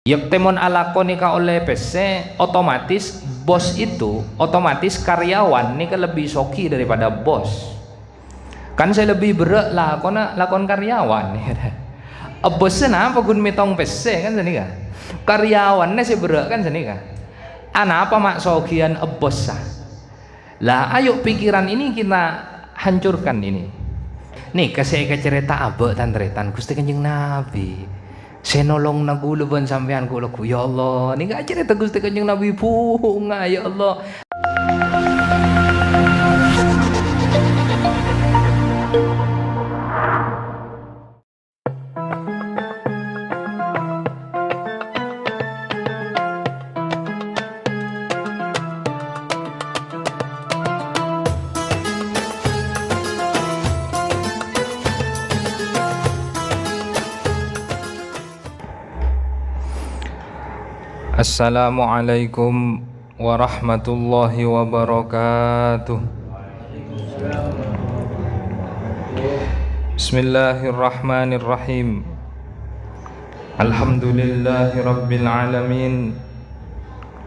Yok temon alakoni ka oleh PC, otomatis bos itu, otomatis karyawan nih kan lebih soki daripada bos. Kan saya lebih berat lakon karyawan nih. Bosnya apa gun mitong PC kan sini kan. Karyawannya sih berat kan sini kan. Apa mak sokian bos sah. Lah ayo pikiran ini kita hancurkan ini. Nih kasih cerita abek tantretan Gusti Kanjeng Nabi. Saya nolong naguluban sampean kula ku ya Allah. Nih gak cerita Gusti Kanjeng Nabi bunga ya Allah. Assalamualaikum warahmatullahi wabarakatuh. Bismillahirrahmanirrahim. Alhamdulillahi rabbil alamin.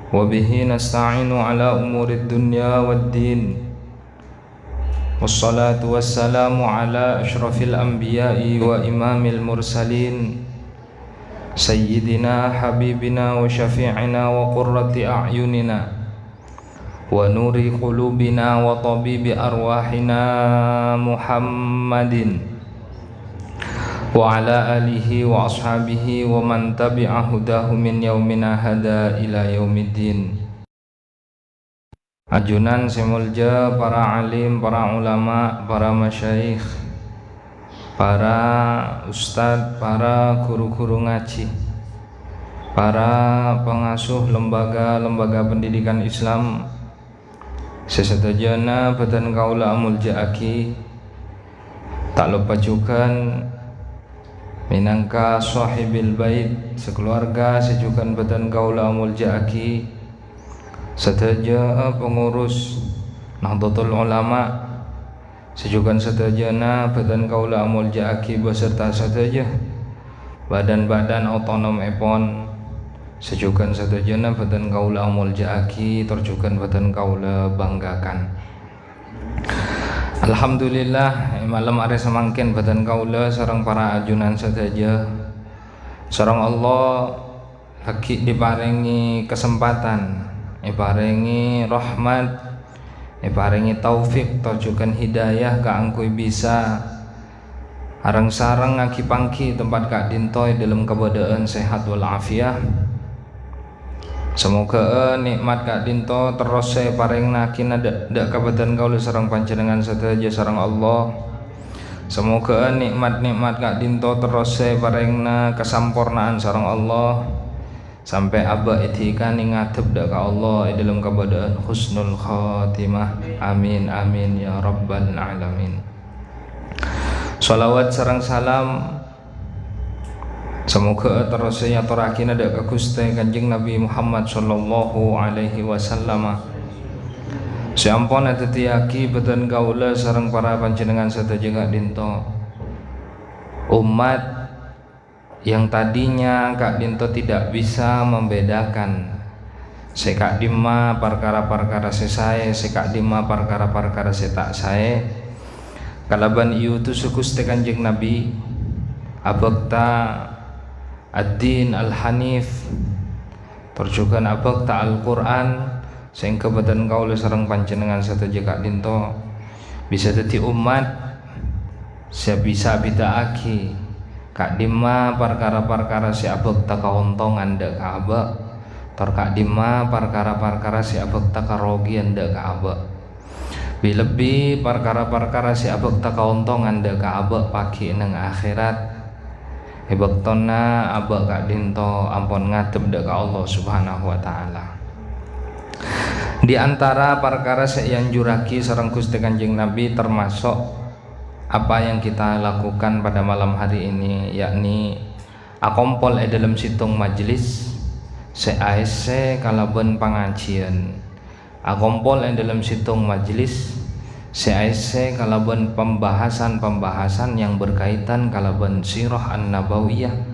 Wabihi nasta'inu ala umurid dunya waddin. Wassalatu wassalamu ala ashrafil anbiya'i wa imamil mursalin, Sayyidina habibina wa syafi'ina wa qurrati a'yunina wa nuri qulubina wa tabibi arwahina Muhammadin wa ala alihi wa ashabihi wa man tabi'a hudahu min yaumina hada ila yaumiddin. Ajunan semulja para alim, para ulama, para masyayikh, para ustadz, para guru-guru ngaji, para pengasuh lembaga-lembaga pendidikan Islam, sesedajana badan kaula muljaaki, tak lupa juga minangka sahibil bait sekeluarga sejukan badan kaula muljaaki, sedaja pengurus Nahdlatul Ulama, sejukan sedajana badan kaula muljaaki beserta sedaya badan-badan otonom epon, sejukan sedajana badan kaula muljaaki terjukan badan kaula banggakan. Alhamdulillah malam hari semangkin badan kaula sareng para ajunan sedaja sareng Allah lagi diparingi kesempatan, diparingi rahmat, paringi taufik tojukan hidayah kaangkui bisa arang sarang ngaki pangki tempat kak dintoy dalam keadaan sehat walafiat. Semoga nikmat kak dinto terus saya paring nakina dak kabadan kaula sareng panjenengan sedaja sareng Allah. Semoga nikmat-nikmat kak dinto terus saya paringna kesampurnaan sareng Allah sampai abah itika ngadep dak ka Allah dalam keadaan husnul khatimah. Amin amin ya rabbal alamin. Shalawat sareng salam semoga terus saya aturakin dak ka Gusti Kanjeng Nabi Muhammad sallallahu alaihi wasallam. Sampun tetiaki badan kaula sareng para panjenengan sedaya kak dinto umat yang tadinya Kak Dinto tidak bisa membedakan sekak dima perkara-perkara saya, sekak dima perkara-perkara setak saya. Kalaban ieu tu Gusti Kanjeng Nabi abakta ad-din al-hanif terjukan abakta Al-Qur'an sehingga badan kaula sareng panjenengan sedaya Kak Dinto bisa dadi umat bisa bidaaki Kak Dima perkara-perkara si abek taka ontongan dak kaaba terkak Dima perkara-perkara si abek taka rogian dak kaaba lebih perkara-perkara si abek taka ontongan dak kaaba pagi nang akhirat hebaktona abek Kak Dinto ampun ngadep dak ka Allah subhanahu wa ta'ala. Di antara perkara yang juraki sareng Gusti Kanjeng Nabi termasuk apa yang kita lakukan pada malam hari ini, yakni akompol dalam situng majelis se kalaban pengajian, akompol dalam situng majelis se kalaban pembahasan yang berkaitan kalaban sirah an-nabawiyah,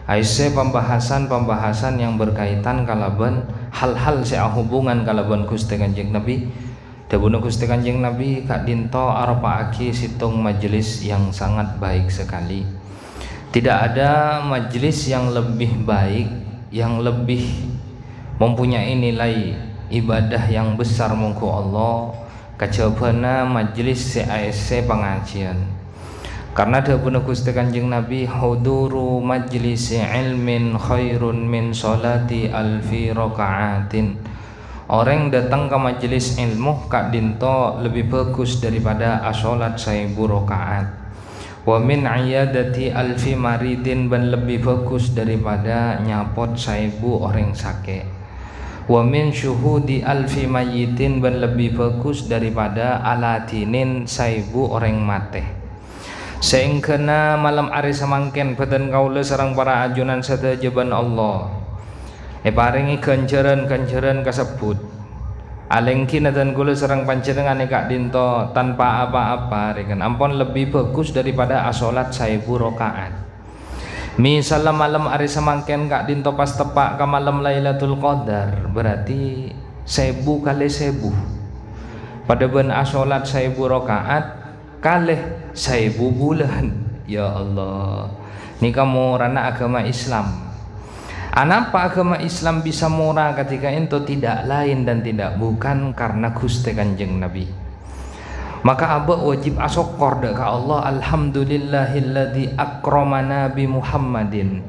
Aise pembahasan yang berkaitan kalaban hal-hal hubungan kalaban Gusti Kanjeng Nabi. Dabuna Gusti Kanjeng Nabi kak dinto aropaaki situng majelis yang sangat baik sekali. Tidak ada majelis yang lebih baik, yang lebih mempunyai nilai ibadah yang besar mungku Allah kacabana majelis CASC pengajian. Karena dabuna Gusti Kanjeng Nabi huduru majlisi ilmin khairun min sholati alfi raka'atin. Orang datang ke majelis ilmu kak dinto lebih bagus daripada asolat 1000 rakaat. Wa min iyadati alfi maridin dan lebih bagus daripada nyapot 1000 orang sakit. Wa min syuhudi alfi mayyitin dan lebih bagus daripada alatinin 1000 orang mate. Sehingga malam hari semangken badan kaula sareng para ajunan sadajaban Allah paringi ganjaran kasebut alengkin dan kula sareng panjenengan kak dinto tanpa apa-apa rekan ampun lebih bagus daripada asolat 1000 rakaat. Misalnya malam hari semangken kak dinto pas tepak ke malam Lailatul Qadar berarti 1000 kali 1000 pada ben asolat 1000 rakaat kalih 1000 bulan. Ya Allah, ini kamu rana agama Islam. Anapa agama Islam bisa murah ketika itu tidak lain dan tidak bukan karena Gusti Kanjeng Nabi. Maka abah wajib asokor ke Allah. Alhamdulillahilladzi akramana bi Muhammadin.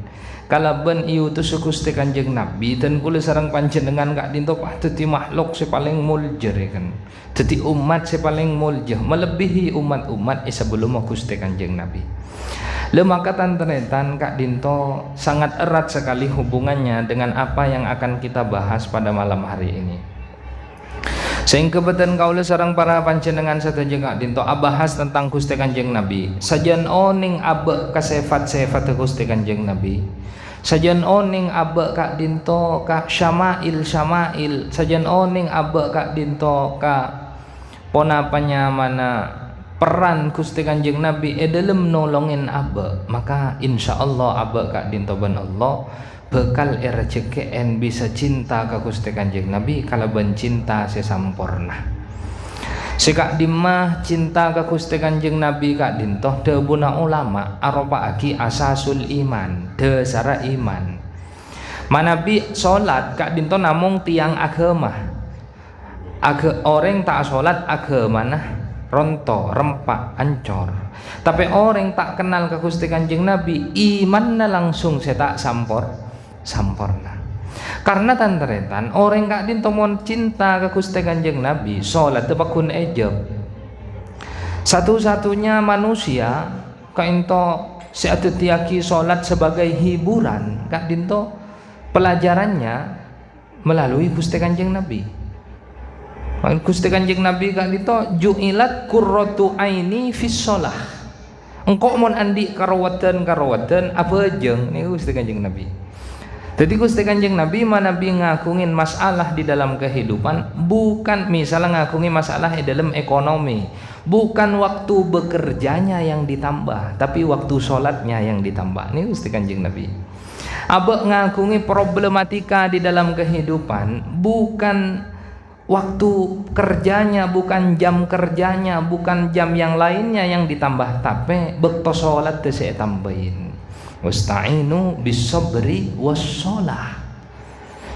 Kalau ben ieu tu Gusti Kanjeng Nabi dan kula sareng panjenengan kak dinto dadi makhluk si paling mulja kan. Dadi umat si paling mulja melebihi umat-umat sebelum Gusti Kanjeng Nabi. Maka tanteretan kak dinto sangat erat sekali hubungannya dengan apa yang akan kita bahas pada malam hari ini. Sehingga beten kaula sareng para panjenengan sadaya kak dinto abahas tentang Gusti Kanjeng Nabi. Sajan oning abe kasefat-sefat Gusti Kanjeng Nabi. Sajan oning abe kak dinto kak syama'il, sajan oning abe kak dinto kak ponapanya mana peran Gusti Kanjeng Nabi dalam nolongin abe, maka insya Allah abe kak dinto ban Allah bekal RCKN bisa cinta ke Gusti Kanjeng Nabi kalau ben cinta sesampurna. Sikak dimah cinta ke Gusti Kanjeng Nabi kak dinto debuna ulama aropaaki asasul iman, dasar iman. Manabi solat kak dinto namung tiang agama. Orang tak solat agama nah ronto, rempak, ancor. Tapi orang tak kenal ke Gusti Kanjeng Nabi imannya langsung tak sampurna. Karena tanteretan orang kak dinto mon cinta ke Gusti Kanjeng Nabi salat tepakun ejab. Satu-satunya manusia kak dinto seatutiaki salat sebagai hiburan kak dinto pelajarannya melalui Gusti Kanjeng Nabi. Gusti Kanjeng Nabi kak dinto ju'ilat qurratu aini fis shalah. Engkau mon andi karawatan apa jeung ni Gusti Kanjeng Nabi. Jadi Gusti Kanjeng Nabi Nabi ngakungin masalah di dalam kehidupan bukan misalnya ngakungin masalah di dalam ekonomi, bukan waktu bekerjanya yang ditambah tapi waktu sholatnya yang ditambah. Ini Gusti Kanjeng Nabi. Abah ngakungin problematika di dalam kehidupan bukan waktu kerjanya, bukan jam kerjanya, bukan jam yang lainnya yang ditambah tapi bekto sholat teu saya tambahin. Wasta'inu bisabri wassholah.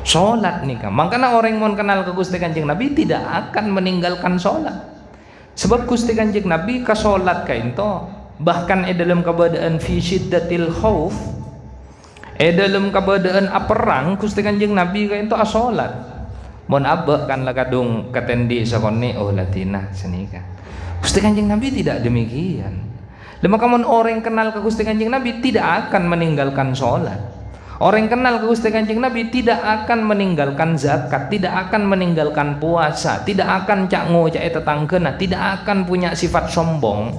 Sholat nih kan. Makanya orang mau kenal ke Gusti Kanjeng Nabi tidak akan meninggalkan sholat. Sebab Gusti Kanjeng Nabi ke sholat kayak itu bahkan dalam keadaan fi syiddatil khauf, dalam keadaan perang Gusti Kanjeng Nabi kayak itu sholat. Mon abah kan lakadung ketendi sakone latina senika. Gusti Kanjeng Nabi tidak demikian. Maka orang kenal ke Gusti Kanjeng Nabi tidak akan meninggalkan sholat. Orang kenal ke Gusti Kanjeng Nabi tidak akan meninggalkan zakat, tidak akan meninggalkan puasa, tidak akan cak ngocak tetanggena, tidak akan punya sifat sombong.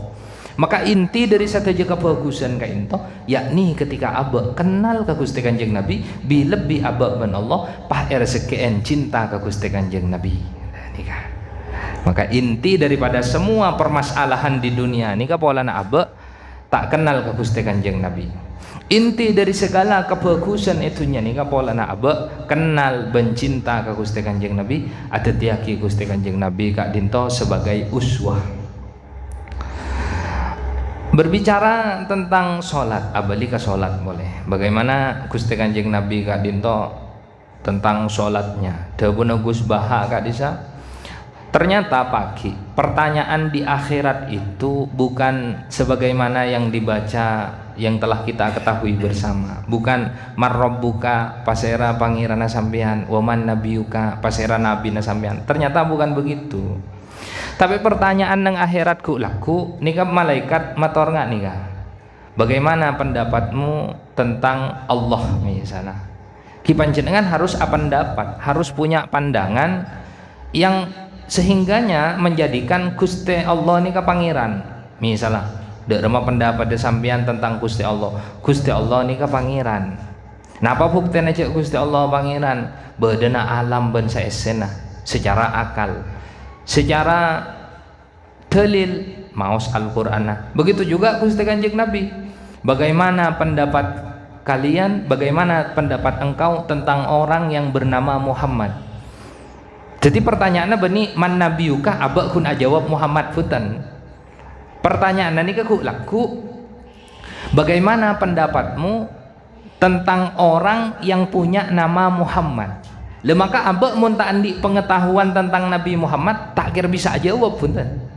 Maka inti dari sateja kebagusan kayak itu, yakni ketika abah kenal ke Gusti Kanjeng Nabi, lebih abah ben Allah pah RSKN cinta ke Gusti Kanjeng Nabi. Nikah. Maka inti daripada semua permasalahan di dunia ini kapolana abah tak kenal ke Gusti Kanjeng Nabi. Inti dari segala kebagusan itunya nih pola na abe kenal bencinta ke Gusti Kanjeng Nabi, ada tiaki Gusti Kanjeng Nabi kak dinto sebagai uswah. Berbicara tentang sholat, abali ke sholat boleh. Bagaimana Gusti Kanjeng Nabi kak dinto tentang sholatnya? Dawuh Gus Baha kak Disa. Ternyata pagi pertanyaan di akhirat itu bukan sebagaimana yang dibaca yang telah kita ketahui bersama, bukan marrabbuka pasera pangirana sampean, waman nabiyuka pasera nabi na sampean. Ternyata bukan begitu. Tapi pertanyaan nang akhiratku laku nika malaikat mator nggak nika? Bagaimana pendapatmu tentang Allah misalnya? Ki panjenengan harus apa pendapat? Harus punya pandangan yang sehingganya menjadikan Gusti Allah ini ke pangeran. Misalnya dek remah pendapat de sampean tentang Gusti Allah. Gusti Allah ini ke pangeran. Napa buktinya cek Gusti Allah pangeran? Bedana alam ben saesena secara akal, secara dalil maos Al-Qur'an. Begitu juga Gusti Kanjeng Nabi. Bagaimana pendapat kalian? Bagaimana pendapat engkau tentang orang yang bernama Muhammad? Jadi pertanyaannya bani man nabiyuka abak kun ajawab Muhammad futan. Pertanyaan ini keku laku bagaimana pendapatmu tentang orang yang punya nama Muhammad? Lemaka abak mun tak andi pengetahuan tentang Nabi Muhammad tak kira bisa jawab futan.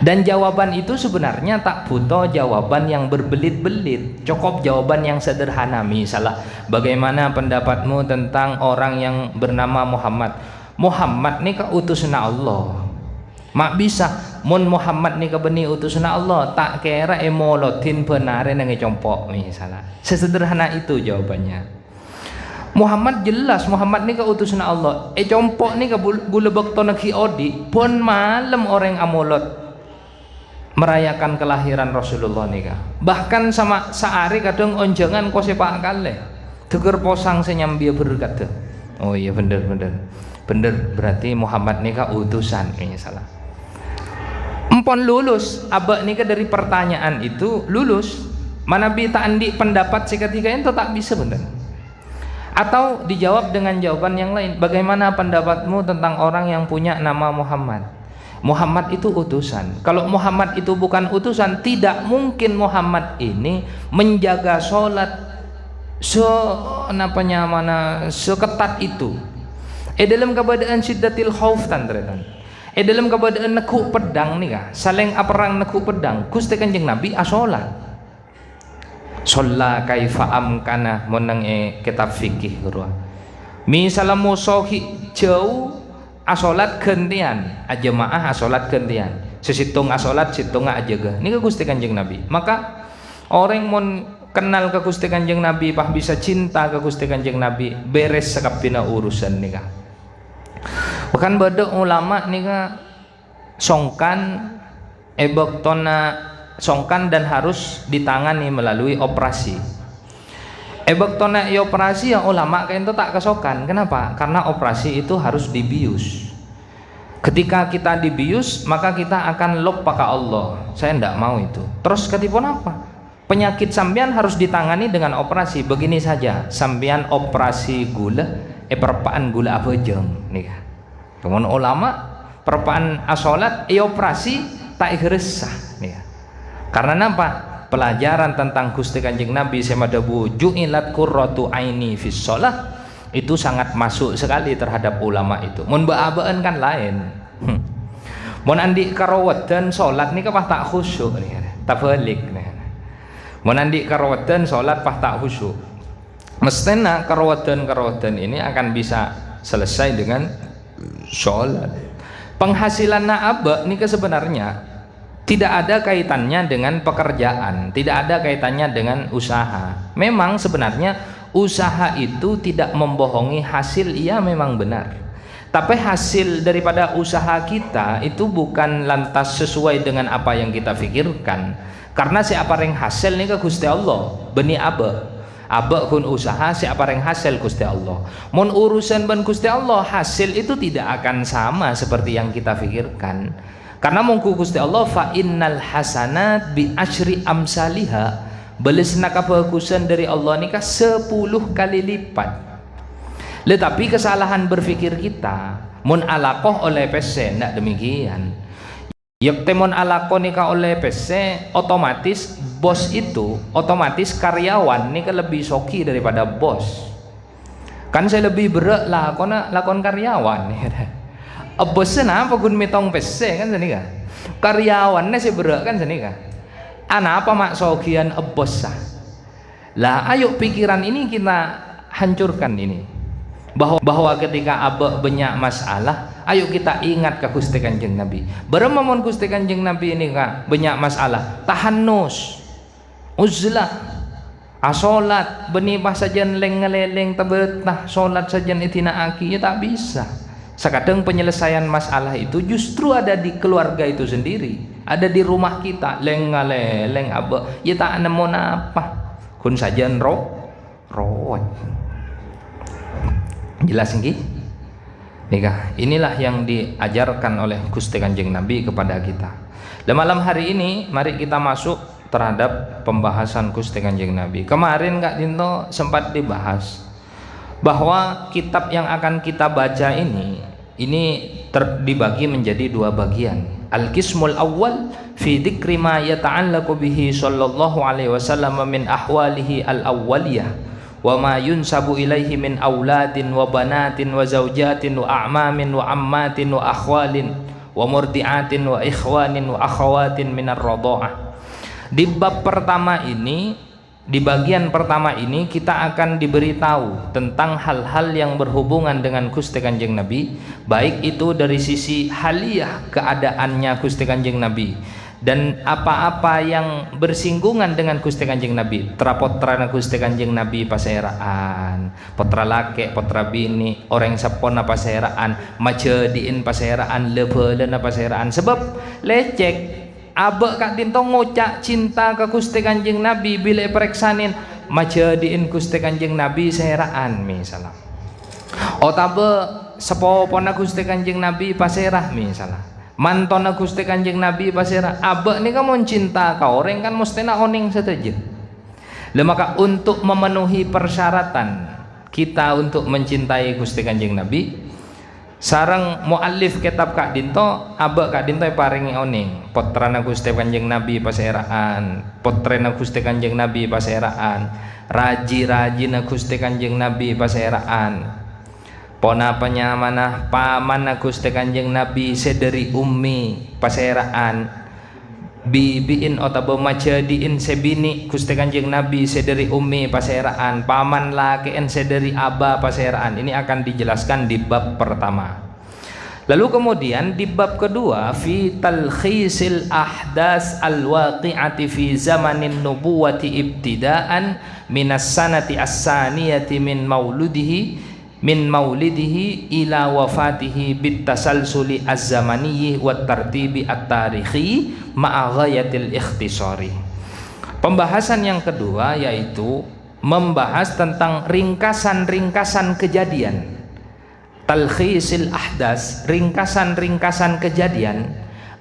Dan jawaban itu sebenarnya tak butuh jawaban yang berbelit-belit, cukup jawaban yang sederhana. Misalnya, bagaimana pendapatmu tentang orang yang bernama Muhammad? Muhammad ni utusan Allah. Mak bisa, mun Muhammad ni beni utusan Allah, tak kira emolotin benare nang compok misalnya. Sesederhana itu jawabannya. Muhammad jelas Muhammad ni utusan Allah. Compok ni gulebek to nagi odi, pun malam orang amolot merayakan kelahiran Rasulullah nika. Bahkan sama saari kadang onjangan ko sepak kale. Teger posang senyambia berkata. Oh iya bener berarti Muhammad nika utusan kayaknya salah. Empon lulus abak nika dari pertanyaan itu lulus. Mana bi tak andi pendapat seketika itu tak bisa bener. Atau dijawab dengan jawaban yang lain. Bagaimana pendapatmu tentang orang yang punya nama Muhammad? Muhammad itu utusan. Kalau Muhammad itu bukan utusan, tidak mungkin Muhammad ini menjaga sholat seketat itu. Dalam keadaan syiddatil khauf tandretan. Dalam keadaan neku pedang nih kah, saling aparang neku pedang. Gusti Kanjeng Nabi asolat. Sholla kaifa amkana monang kitab fikih guru. Misalnya musohi jauh asolat gantian, ajamaah asolat gantian, sesitung asolat situng ajaga. Ini ke Gusti Kanjeng Nabi. Maka orang mau kenal ke Gusti Kanjeng Nabi, pah bisa cinta ke Gusti Kanjeng Nabi, beres sekapina urusan nih kah. Bahkan badok ulama nih kah songkan songkan dan harus ditangani melalui operasi. Baktona operasi yang ulama kayak itu tak kesokan. Kenapa? Karena operasi itu harus dibius. Ketika kita dibius maka kita akan lupa ke Allah. Saya tidak mau itu. Terus ketipun apa? Penyakit sampean harus ditangani dengan operasi. Begini saja, sampean operasi gula, perpaan gula apa jeng nih. Kemudian ulama perpaan asolat operasi tak ikhresah nih. Karena apa? Pelajaran tentang Gusti Kanjeng Nabi semadabu ju'ilat qurratu aini fis shalah itu sangat masuk sekali terhadap ulama itu. Mun baabaan kan lain. Mun andi karawedan salat nika pah tak khusyuk nih. Tabalik nih. Mun andi karawedan salat pah tak khusyuk. Mestena karawedan ini akan bisa selesai dengan salat. Penghasilan aba nika sebenarnya tidak ada kaitannya dengan pekerjaan, tidak ada kaitannya dengan usaha. Memang sebenarnya usaha itu tidak membohongi hasil, iya memang benar. Tapi hasil daripada usaha kita itu bukan lantas sesuai dengan apa yang kita pikirkan. Karena siapa yang hasil ini ke Gusti Allah, beni aba kun usaha siapa yang hasil Gusti Allah. Mun urusan ben Gusti Allah hasil itu tidak akan sama seperti yang kita pikirkan. Karena mungku Gusti Allah fa innal hasanat bi asyri amsaliha, Balesna kebagusan dari Allah ni 10 kali lipat. Tetapi kesalahan berpikir kita mun alakoh oleh PC ndak demikian. Yak temon alakoh ni oleh PC, otomatis bos itu, otomatis karyawan ni lebih soki daripada bos. Kan saya lebih berat lakon karyawan. Bosnya apa gun mitong PC kan sini kan. Karyawannya sih berat kan sini kan. Apa mak sokian bos lah. Ayo pikiran ini kita hancurkan ini. Bahwa ketika abah banyak masalah, ayo kita ingat ke Gusti Kanjeng Nabi. Beremamon Gusti Kanjeng Nabi ini kak banyak masalah. Tahannus, uzlah, asolat, benibah sajan leng-ngeleleng tebetah, solat sajan itina aki, ya tak bisa. Sekadang penyelesaian masalah itu justru ada di keluarga itu sendiri, ada di rumah kita. Leng-ngeleleng abah, ya tak nemu apa, kun sajan rawat. Jelas nggih? Nikah. Inilah yang diajarkan oleh Gusti Kanjeng Nabi kepada kita. Dan malam hari ini mari kita masuk terhadap pembahasan Gusti Kanjeng Nabi. Kemarin Kak Dinto sempat dibahas bahwa kitab yang akan kita baca ini dibagi menjadi 2 bagian. Al-qismul awwal fi dzikri ma yata'allaqu bihi sallallahu alaihi wasallam min ahwalihi al-awwaliyah wa ma yunsabu ilaihi min auladin wa banatin wa zaujatin wa a'mamin wa ammatin wa akhwalin wa murdi'atin wa ikhwanin wa akhawatin minar radha'ah. Di bab pertama ini, di bagian pertama ini kita akan diberitahu tentang hal-hal yang berhubungan dengan Gusti Kanjeng Nabi, baik itu dari sisi haliyah keadaannya Gusti Kanjeng Nabi dan apa-apa yang bersinggungan dengan Gusti Kanjeng Nabi. Potrana Gusti Kanjeng Nabi paseraan, potra laki, potra bini, orang sapona paseraan, majediin paseraan, lebeulana paseraan. Sebab lecek abek Kak Dinto ngocak cinta ke Gusti Kanjeng Nabi bila pereksanin majadiin Gusti Kanjeng Nabi seraan misalnya. Otabe sepopona Gusti Kanjeng Nabi paserah misalnya. Mantona Gusti Kanjeng Nabi paserah. Abek ni kan mau cinta ka orang kan mestinya oning saja. Maka untuk memenuhi persyaratan kita untuk mencintai Gusti Kanjeng Nabi, sarang muallif kitab Kak Dinto, abek Kak Dinto paringi oning potrana Gusti Kanjeng Nabi paseraan, potrena Gusti Kanjeng Nabi paseraan, raji-rajina Gusti Kanjeng Nabi paseraan, pona penyamanah pamana Gusti Kanjeng Nabi sederi ummi paseraan, bibiin otabo majadiin sebini Gusti Kanjeng Nabi sederi ummi paseraan, paman lakiin sederi aba paseraan. Ini akan dijelaskan di bab pertama. Lalu kemudian di bab kedua, fi talkhisil ahdas alwaqi'ati fi zamanin nubuwati ibtidaan minas sanati as-saniyati min maulidihi ila wafatihi bitasalsuli az-zamaniyyi wat tartibi at-tarikhi ma'a ghayatil ikhtisari. Pembahasan yang kedua yaitu membahas tentang ringkasan-ringkasan kejadian. Talkhisil ahdas, ringkasan-ringkasan kejadian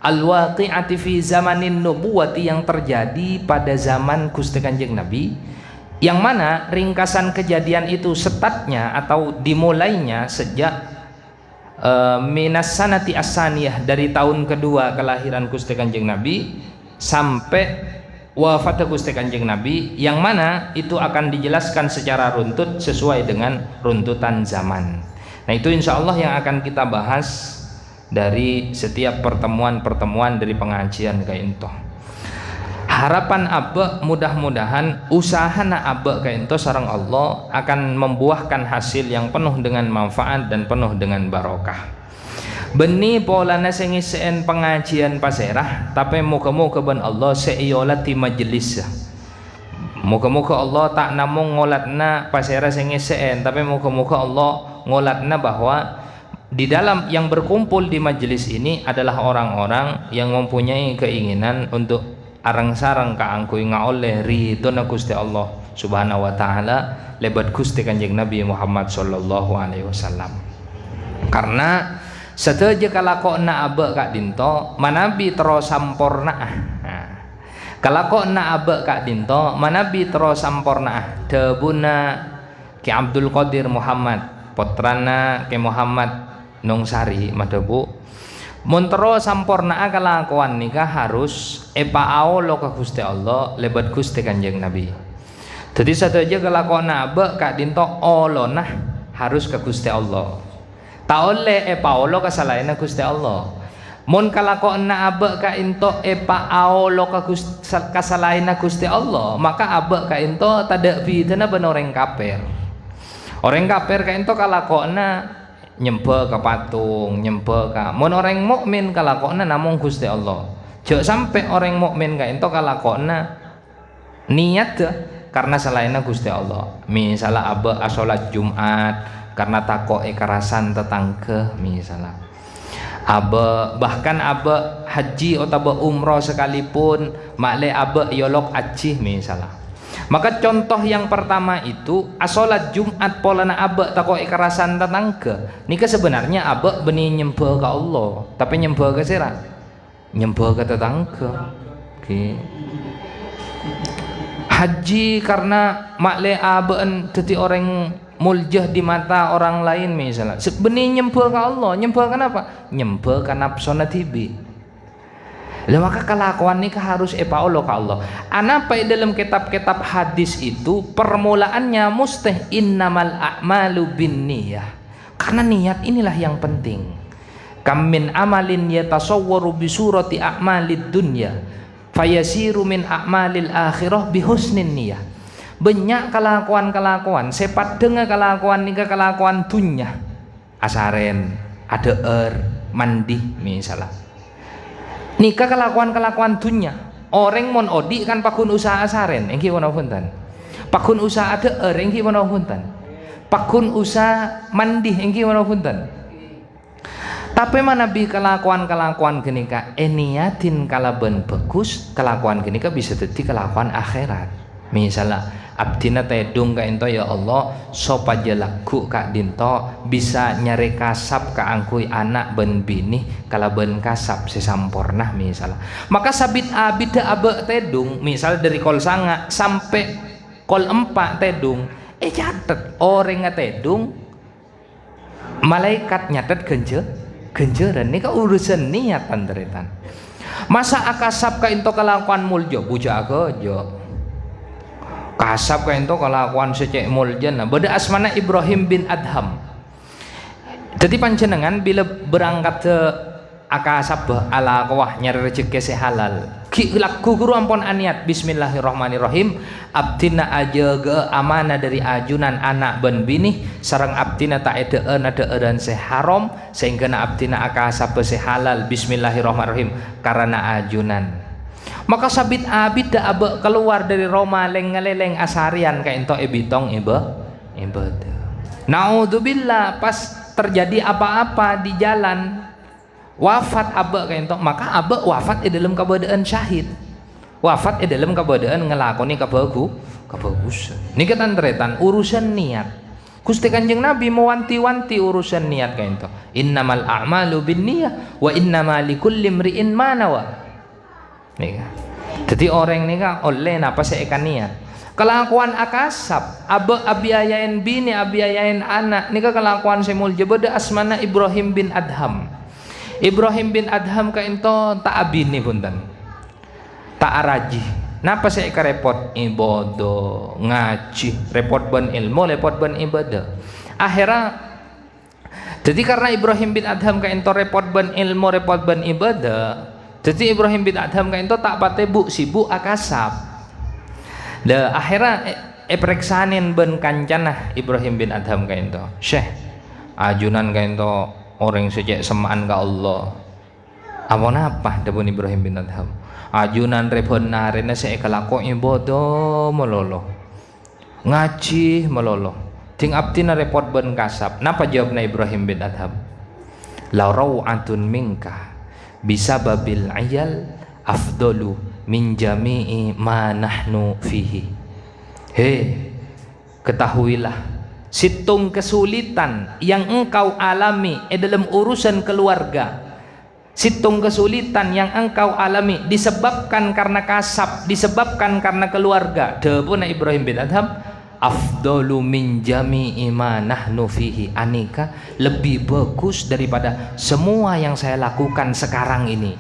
al-waqi'ati fi zamanin nubuwati yang terjadi pada zaman Gusti Kanjeng Nabi, yang mana ringkasan kejadian itu setatnya atau dimulainya sejak minas sanati as-saniyah, dari tahun kedua kelahiran Gusti Kanjeng Nabi sampai wafat Gusti Kanjeng Nabi, yang mana itu akan dijelaskan secara runtut sesuai dengan runtutan zaman. Nah itu insya Allah yang akan kita bahas dari setiap pertemuan-pertemuan dari pengajian kayak itu. Harapan abek mudah-mudahan usahana abek kayak itu sareng Allah akan membuahkan hasil yang penuh dengan manfaat dan penuh dengan barokah. Beni polana sengiseen pengajian paserah, tapi muka-muka ben Allah seiolat di majelis. Muka-muka Allah tak namung ngolatna paserah sengiseen, tapi muka-muka Allah ngolatna bahwa di dalam yang berkumpul di majelis ini adalah orang-orang yang mempunyai keinginan untuk arang-sarang kaangkui ngaoleh ridhona Gusti Allah Subhanahu wa taala lebat Gusti Kanjeng Nabi Muhammad sallallahu alaihi wasallam. Karena seteja kalakona abek Kak Dinto manabi terus sampurna. Kalau kok na abe kak dinto manabi terus sampurna debuna Ki Abdul Qadir Muhammad putrana Ki Muhammad Nungsari madebu mun terus sampurna kelakuan nikah harus epaolo ka Gusti Allah lebat Gusti Kanjeng Nabi. Jadi saja kelakuan abe kak dinto olonah harus ke Gusti Allah. Tak oleh epaolo kesalahan Gusti Allah. Mun kalakuan abe ka into epaolo ka kesalahan Gusti Allah, maka abe ka into tada bidana ben orang kafir. Orang kafir ka into kalakuanna nyembah ka patung, nyembah ka. Mun orang mukmin kalakuanna namung Gusti Allah. Jauh sampai orang mukmin ka into kalakuanna niat karena selain Gusti Allah. Misalnya abe asolat Jumat karena takok kerasan tetangga misalnya. Abe bahkan abe haji atau umroh sekalipun makle abe yolok haji misalnya. Maka contoh yang pertama itu asolat Jumat polana abe takok kerasan tetangga. Nika sebenarnya abe benih nyembah ke Allah, tapi nyembah ke sira, nyembah ke tetangga. Oke. Haji karena makle aben jadi orang muljah di mata orang lain misalnya. Sebenarnya nyembah ke Allah, nyembah kenapa? Nyembah ke nafsuna tibi. Lah maka kelakuan ini harus epaolo ke Allah. Anapa dalam kitab-kitab hadis itu permulaannya mustah innamal a'malu binniyah. Karena niat inilah yang penting. Kam min amalin yatasawwaru bi surati a'malid dunya fayasiru min a'malil akhirah bihusnin niyah. Banyak kelakuan-kelakuan sepat dengan kelakuan nika kelakuan dunya asaren ada mandi misalnya nika kelakuan-kelakuan dunya orang mon odi kan pakun usaha asaren engki wana punten pakun usaha ada engki wana punten pakun usaha mandi engki wana punten. Tapi manabi kelakuan-kelakuan genika niatin kalaben bagus kelakuan genika bisa jadi kelakuan akhirat. Misalnya abdina tedung ka ento ya Allah sopaja lagu kak dinto bisa nyari kasap ka angkui anak ben bini kalaben kasap sesampurna misalnya. Maka sabit abida abe tedung misal dari kol sanga sampai kol 4 tedung catet orang tedung malaikat nyatet genjeran ini urusan niat panderetan. Masa akasap ka ento kelakuan muljo buja aja kasap ka ento kelakuan secek muljan beda asmana Ibrahim bin Adham. Jadi panjenengan bila berangkat ke akasap ala kawah nyari rezeki sehalal ki laku guru ampun aniat bismillahirrahmanirrahim abdina aja ge amanah dari ajunan anak ben bini sareng abdina tak edeen dan seharam sehingga na abdina akasap sehalal bismillahirrahmanirrahim karena ajunan. Maka sabit abid da abe keluar dari Roma leng ngeleleng asarian kayak ento ebitong ibadah. Naudzubillah pas terjadi apa-apa di jalan wafat abe kayak ento maka abe wafat dalam keadaan syahid. Wafat dalam keadaan ngelakoni kebagusan. Niki tandretan urusan niat. Gusti Kanjeng Nabi mewanti-wanti urusan niat kayak ento. Innamal a'malu binniyah wa innamal likulli imri'in ma nawa. Nika. Jadi orang nika oleh napa seekan niat. Kelakuan akasap, abiayain bini, abiayain anak, nika kelakuan semul jebeda asmana Ibrahim bin Adham. Ibrahim bin Adham ka ento tak abini punten. Tak araji. Napa seeka repot ibadah, ngaji, repot ban ilmu, repot ban ibadah. Akhirnya jadi karena Ibrahim bin Adham ka ento repot ban ilmu, repot ban ibadah. Jadi Ibrahim bin Adham kain itu tak pate bu sibuk akasap. Dah akhirnya periksanin ben kancanah Ibrahim bin Adham kain itu. Syekh ajunan kain itu orang sejak semaan ke Allah. Apa dapun Ibrahim bin Adham. Ajunan repon narena saya kelako ibadah melolo. Ngaji melolo. Ting abdina repot ben kasap. Napa jawabna Ibrahim bin Adham? La raw'atun minka bisa babil ayal afdolu min jami'i ma nahnu fihi. Ketahuilah situng kesulitan yang engkau alami dalam urusan keluarga Situng kesulitan yang engkau alami disebabkan karena kasab, disebabkan karena keluarga. Debuna Ibrahim bin Adham, afdalu min jami'i ma nahnu fihi anika, lebih bagus daripada semua yang saya lakukan sekarang ini.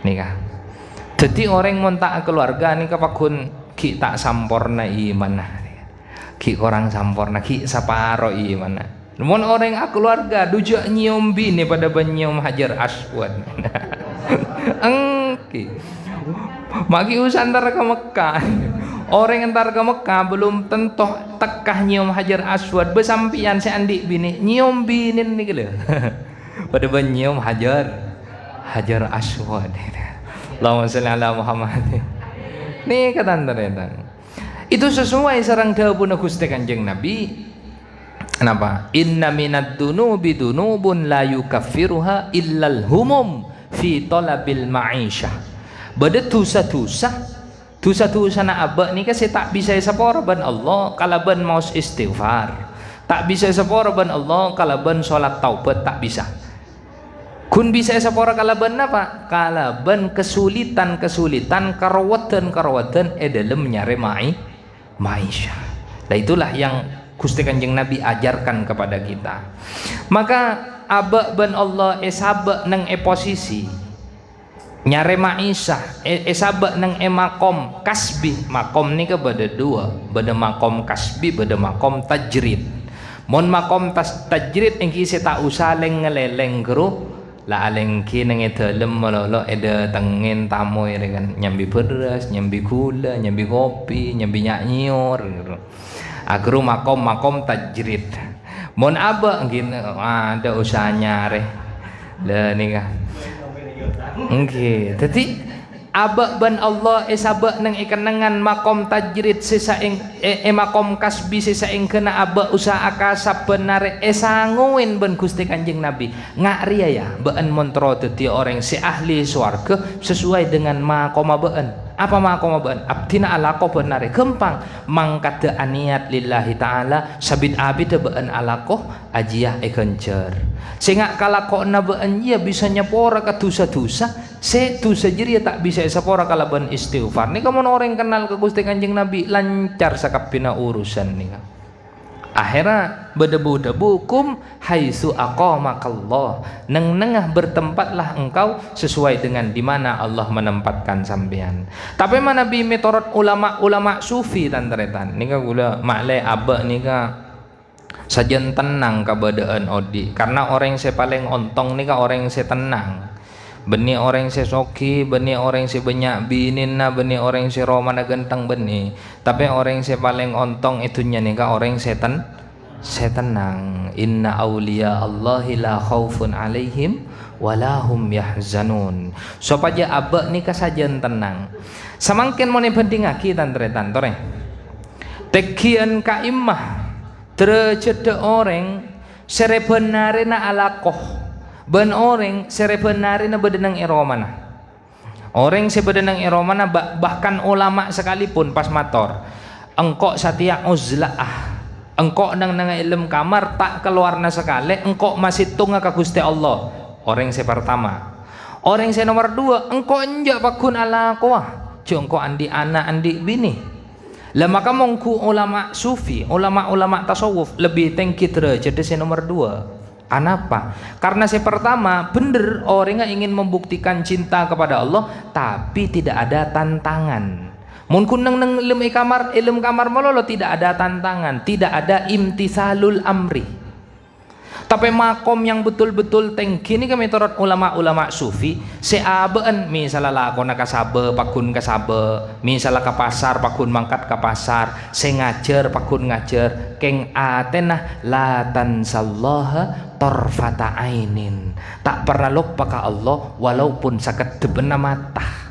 Nikah. Jadi orang montak keluarga nika pakun ki tak sampurna iman. Ki orang sampurna, ki saparo iman. Namun orang keluarga dujak nyium bini pada benyium Hajar Aswad. Engki. Maki usan antar ke Mekah. Orang antar ke Mekah belum tentu tekah nyium Hajar Aswad besampian seandik bini nyium bini nih lho. Pada benyium Hajar Aswad. Allahumma shalli ala Muhammad. Nih kata antar. Itu sesuai sareng dawuh Gusti Kanjeng Nabi. Kenapa? Inna minad dunubi dunubun la yukaffiruha illal humum fi talabil ma'isyah. Bada dosa-dosa na abak ni kasi tak bisa sapora ban Allah kalaban mau istighfar. Tak bisa sapora ban Allah kalaban salat taubat, tak bisa. Kun bisa sapora kalaban apa? Kalaban kesulitan karawatan dalam nyare ma'isyah. Nah itulah yang Gusti Kanjeng Nabi ajarkan kepada kita. Maka abak ben Allah esabak nang posisi nyare maisah esabak nang makom kasbi. Makom ni ke beda dua, beda makom kasbi, beda makom tajrid. Mon makom tajrid engki se tak usah leng ngeleleng guru la aleng ki nang dalem melolo eda tengen tamu kan nyambi beras, nyambi gula, nyambi kopi, nyambi nyanyior gitu. Agru makom tajrid. Mon aba gini ada usahanya reh. Lah nikah. Nggih. Dadi aba ban Allah esabak nang ikenengan makom tajrid sesaing makom kasbi sesaing kena aba usaha akasab benare esanguin ben Gusti Kanjeng Nabi. Ngak ria ya beun montro dadi orang si ahli swarga sesuai dengan makom beun. Apa makom beun? Abdina alaqo benare gempang mangkade aniat lillahi taala sabit abid beun alaqo ajiah kencer. Sehingga kalakona beun ya bisa nyepora ka dosa-dosa, se dosa jiri tak bisa sepora kalaban istighfar. Nika mun orang kenal ke Gusti Kanjeng Nabi lancar sakabina urusan nika. Akhirnya berdebu-debu kum haitsu aqamakallah. Nengah bertempatlah engkau sesuai dengan di mana Allah menempatkan sampean. Tapi mana bi metorot ulama sufi tanteretan. Nika gula makle aba nika sajen tenang kabadaan odi. Karena orang yang paling ontong nika orang yang tenang. Beni orang si soki, beni orang si banyak binina, beni orang si romana genteng beni. Tapi orang si paling ontong itunya nih kak orang setan, tenang. Inna awliya Allahi la khaufun alaihim walahum yahzanun. Supaya abak nih kasajan tenang. Samangkin mau bandingake tantore. Tekian kaimah terceda orang serebenare na alakoh. Ben orang serebenari na bedenang eromana. Orang sebedenang eromana bahkan ulama sekalipun pas mator. Engkok satia uzlaah. Engkok nang ilm kamar tak keluar na sekali. Engkok masih tunga ka Gusti Allah. Orang se pertama. Orang se nomor dua. Engkok enjak pakun ala kuah. Jongko andi anak andi bini. Lah maka mongku ulama sufi, ulama tasawuf lebih tinggi derajat se nomor dua. Anapa? Karena saya pertama bener orang ingin membuktikan cinta kepada Allah tapi tidak ada tantangan. Mungkin nang ilmu kamar melolo tidak ada tantangan, tidak ada imtisalul amri. Tapi makom yang betul-betul tinggi ini kami turut ulama sufi seabeen misalnya lakona kasabe pakun kasabe, misalnya ke pasar pakun mangkat ke pasar, se ngajar pakun ngajar, keng atenah la tansallaha tarfata ainin. Tak pernah lupa ka Allah walaupun sakedebena mata.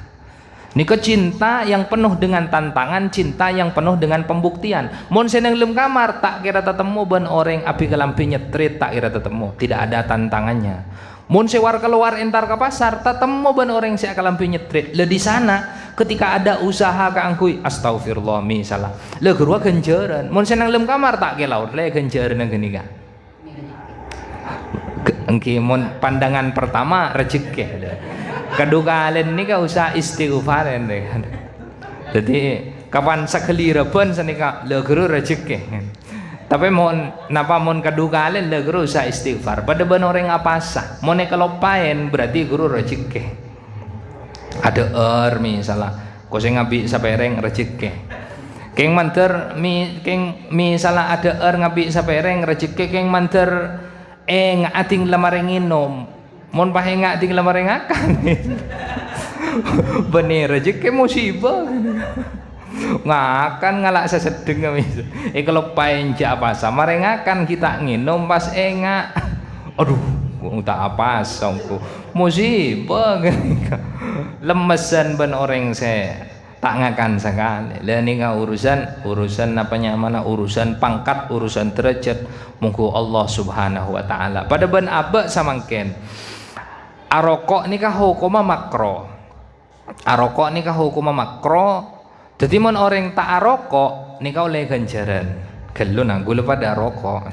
Nika cinta yang penuh dengan tantangan, cinta yang penuh dengan pembuktian. Mun seneng lem kamar tak kira tetemu ban orang api kelampi nyetrit tak kira tetemu, tidak ada tantangannya. Mun sewar keluar entar ke pasar tetemu ban orang si kelampi nyetrit. Le di sana ketika ada usaha ka angkui astagfirullah misalnya. Le gerua genjeran. Mun seneng lem kamar tak ke laut le genjeran genika. Engki mun pandangan pertama rezeki. Kedua kalian ni ka usah istighfar ente. Jadi kapan sekali repen senika legero rezeki. Tapi mon napa mon kedua kalian legero usah istighfar. Pada ben orang apa sah. Mon kelopain berarti guru rezeki. Ada misalnya kau sing ngabi sapereng rezeki. Keng manter misalnya ada ngabi sapereng rezeki keng manter ngating lamareng inom. Mon pahe ngating lamareng akan. Bener rezeki musibah. Ngakan ngalak sesedeng kami. Kalau paenja apa sama rengakan kita nginum pas enggak. Aduh, tak apa songku. Musibah lemesan ben orang saya tak ngakan sekali. Lah ini urusan apanya mana urusan pangkat, urusan derajat munggu Allah Subhanahu wa taala. Pada ben abek samangken. Arokok nikah hukum makro. Arokok nikah hukum makro. Jadi mon orang tak arokok nikah oleh ganjaran. Gelo nang gula pada rokok.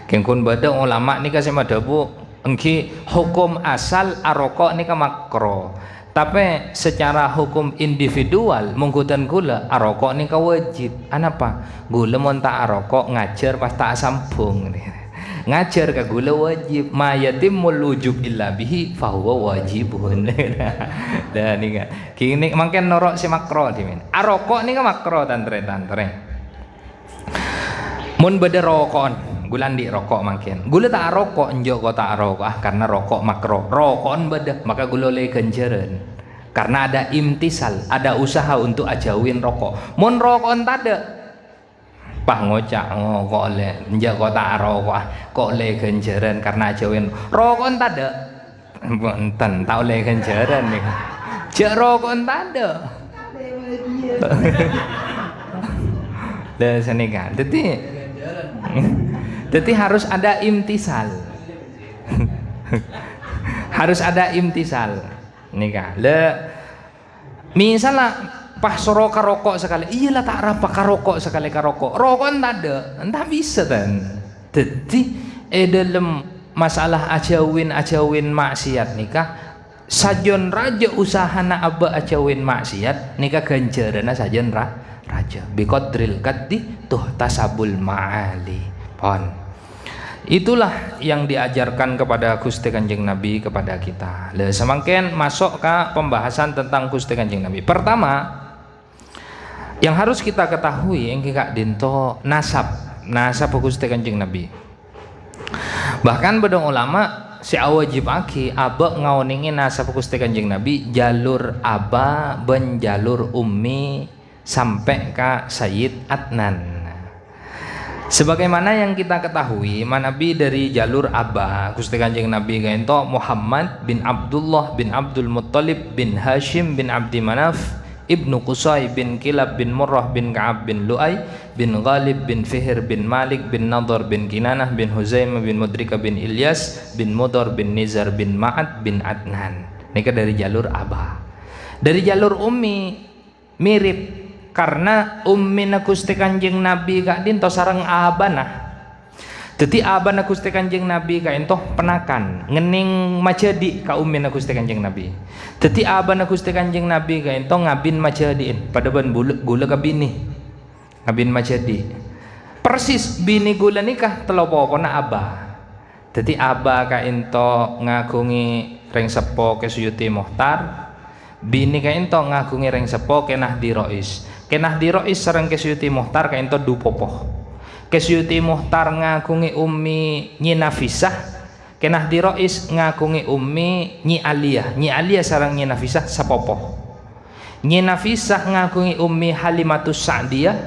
Kengkun bada ulama nikah sama dabu engki hukum asal arokok nikah makro. Tapi secara hukum individual mungkutan gula arokok nikah wajib. Anapa? Gula mon tak arokok ngajar pas tak sambung. Ngajar ke gula wajib ma yatimul wujub illa bihi fahuwa wajibun. Dah ni kan kini makin norok si makro dimin arokok ni kan makro tantre mun beda rokok gulan di rokok makin gula tak rokok enjok kau tak rokok karena rokok makro rokok beda maka gula le ganjaran karena ada imtisal ada usaha untuk ajauin rokok mun rokok tak ada pah ngocak kok le njak kok tak rokok kok le ganjaran karena jauhin rokok tak ada enten tau le ganjaran nih jak rokok tak ada dah sini kan jadi harus ada imtisal harus ada imtisal nih kan le misalnya pas soroka rokok sekali iyalah tak rampak karokok sekali karokok rokok entah bisa kan jadi dalam masalah ajawin maksiat nikah sajon raja usahana aba ajawin maksiat nikah ganjarana sajon raja biqadril kaddi tuh tasabul ma'ali pon itulah yang diajarkan kepada Gusti Kanjeng Nabi kepada kita. Lah semangken masuk ke pembahasan tentang Gusti Kanjeng Nabi. Pertama yang harus kita ketahui yang kak dinto nasab Gusti Kanjeng Nabi. Bahkan bedong ulama si wajib aki aba ngaoningin nasab Gusti Kanjeng Nabi jalur aba ben jalur ummi sampai ke Sayyid Adnan. Sebagaimana yang kita ketahui Nabi dari jalur aba Gusti Kanjeng Nabi kaento Muhammad bin Abdullah bin Abdul Muttalib bin Hashim bin Abdi Manaf Ibnu Qusay bin Kilab bin Murrah bin Ka'ab bin Lu'ay bin Ghalib bin Fihir bin Malik bin Nadhr bin Kinanah bin Huzaimah bin Mudrika bin Ilyas bin Mudhar bin Nizar bin Ma'ad bin Adnan. Ini dari jalur aba. Dari jalur ummi mirip karena ummi na Gusti Kanjeng Nabi kak dinto sareng abana. Jadi abana Gusti Kanjeng Nabi kak ento penakan ngening majadi ka ummi na Gusti Kanjeng Nabi. Jadi abana Gusti Kanjeng Nabi kak ento ngabin majadiin pada ban gula ka bini. Ngabin majadi. Persis bini gula nikah telopo na aba. Jadi aba kak ento ngagungi reng sepo ke Suyuti Muhtar. Bini kak ento ngagungi reng sepo ke Nahdi Rois. Kenah dirois sareng Kesyuti Muhtar kaento dupopoh. Kesyuti Muhtar ngakungi ummi Nyi Nafisah, kenah dirois ngakungi ummi Nyi Aliyah sareng Nyi Nafisah sapopoh. Nyi Nafisah ngakungi ummi Halimatus Sa'diyah,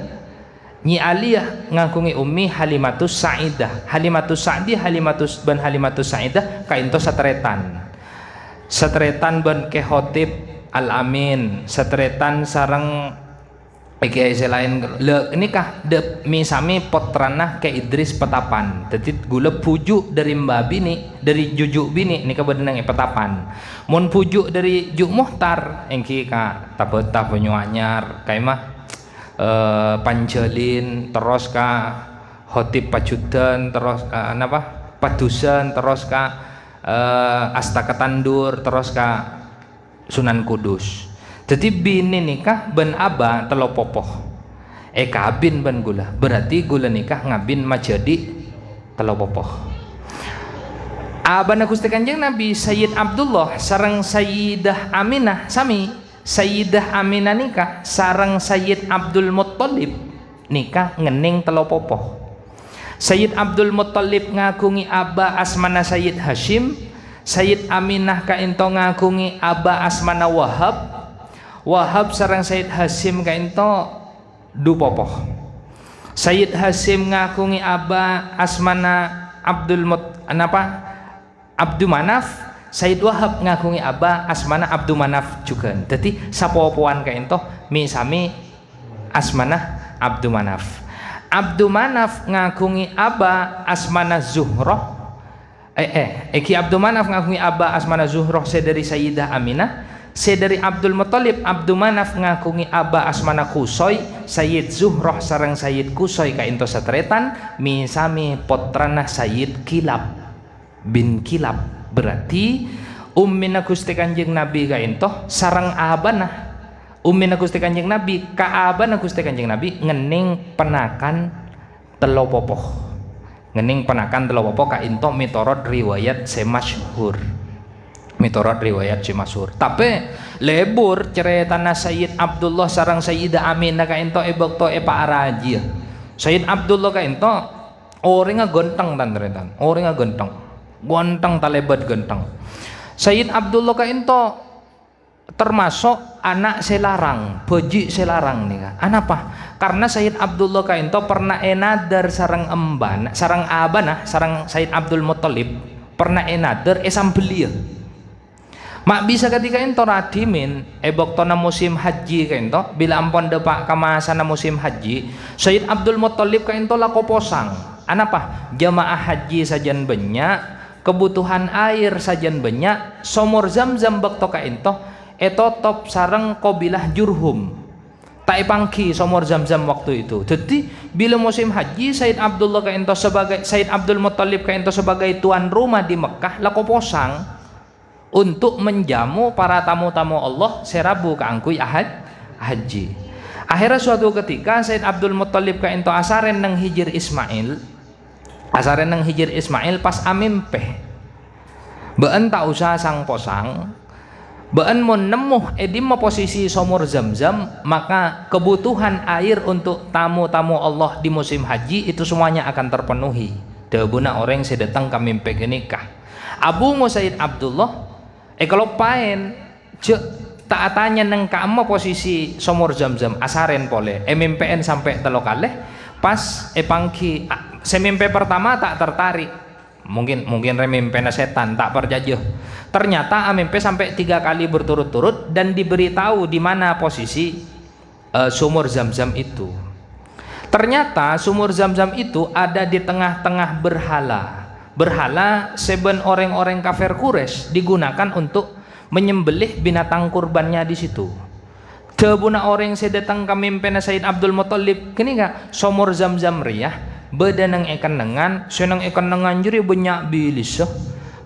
Nyi Aliyah ngakungi ummi Halimatus Sa'idah. Halimatus Sa'diyah Halimatus Sa'idah kaento satretan. Satretan ben ke Khotib Al-Amin, satretan sareng Iki selain le ini kah de misami potranah ke Idris Petapan. Jadi gula pujuk dari Mbak Bini dari Jujuk Bini ini kah bedenang Petapan. Mun pujuk dari Juk Muhtar engki kah tabeta Banyu Anyar kayak mah Panjelin terus kah Khotib Pacudan terus Padusan, terus ka Astaka Tandur, terus ka Sunan Kudus. Jadi bini nikah ben aba telo popoh. Kabin ben gula. Berarti gula nikah ngabin majadi telo popoh. Abana Gusti Kanjeng Nabi Sayyid Abdullah sareng Sayyidah Aminah sami. Sayyidah Aminah nikah sareng Sayyid Abdul Muttalib nikah ngening telo popoh. Sayyid Abdul Muttalib ngagungi aba asmana Sayyid Hashim, Sayyid Aminah kaento ngagungi aba asmana Wahab, Wahab sareng Sayyid Hashim kaento du popoh. Sayyid Hashim ngagungi aba asmana Abdu Manaf, Sayyid Wahab ngagungi aba asmana Abdu Manaf juga. Jadi sapopoan kaento misami asmana Abdu Manaf. Abdu Manaf ngagungi aba asmana Zuhroh. Iki Abdu Manaf ngagungi aba asmana Zuhroh sedari Sayyidah Aminah. Sedari Abdul Muttalib Abdu Manaf ngagungi aba asmana Kusoy. Sayyid Zuhroh sareng Sayyid Kusoy kainto satretan misami potrana Sayyid Kilab bin Kilab. Berarti ummina Gusti Kanjeng Nabi kainto sareng abana ummina Gusti Kanjeng Nabi kaabana Gusti Kanjeng Nabi ngening penakan telo popoh. Ngening penakan telo popoh kainto mitorot riwayat semasyhur. Mitorot riwayat semasyhur. Tapi lebur ceritana Sayyid Abdullah sareng Sayyidah Aminah kainto ebokto Pak Araji. Sayyid Abdullah kainto orangnya genteng tanretan. Orangnya genteng. Genteng talebat genteng. Sayyid Abdullah kainto termasuk anak selarang, beji selarang nih kan. Anapa? Karena Sayyid Abdullah kainto pernah enadar sareng embana, sareng abana, sareng Sayyid Abdul Muttalib pernah enadar sambelieu. Mak bisa ketika ento radimin boktona musim haji kainto bila ampun depak kamasana musim haji Sayyid Abdul Muttalib kainto lako posang. Anapa? Jamaah haji sajan banyak, kebutuhan air sajan banyak, somor Zamzam bakto kainto top sareng kobilah Jurhum tak pangki somor Zamzam waktu itu. Jadi bila musim haji Sayyid Abdullah kainto sebagai Sayyid Abdul Muttalib kainto sebagai tuan rumah di Mekah lako posang untuk menjamu para tamu-tamu Allah serabu keangkui haji. Akhirnya suatu ketika Sayyid Abdul Muttalib kainto asaren nang hijir Ismail, asaren nang hijir Ismail pas amimpeh beun tak usah sang posang, beun mun nemuh edim posisi somor Zamzam, maka kebutuhan air untuk tamu-tamu Allah di musim haji itu semuanya akan terpenuhi. Debuna orang sedatang kami mimpi nikah. Abu Sayyid Abdullah kalau paen tak tanya neng kamu posisi somor Zamzam asaren pole mimpen sampai telo kaleh pas pangki semimpe pertama tak tertarik, mungkin remimpen setan tak perjajah. Ternyata amimpe sampai 3 kali berturut-turut dan diberitahu di mana posisi sumur Zamzam itu. Ternyata sumur Zamzam itu ada di tengah-tengah berhala. Berhala seben orang-orang kafir Quraisy digunakan untuk menyembelih binatang kurbannya di situ. Debuna orang sedatang kamimpena Sayyid Abdul Muttalib kini gak sumur Zamzam riyah beda nang ikan dengan senang ikan dengan juri banyak bilis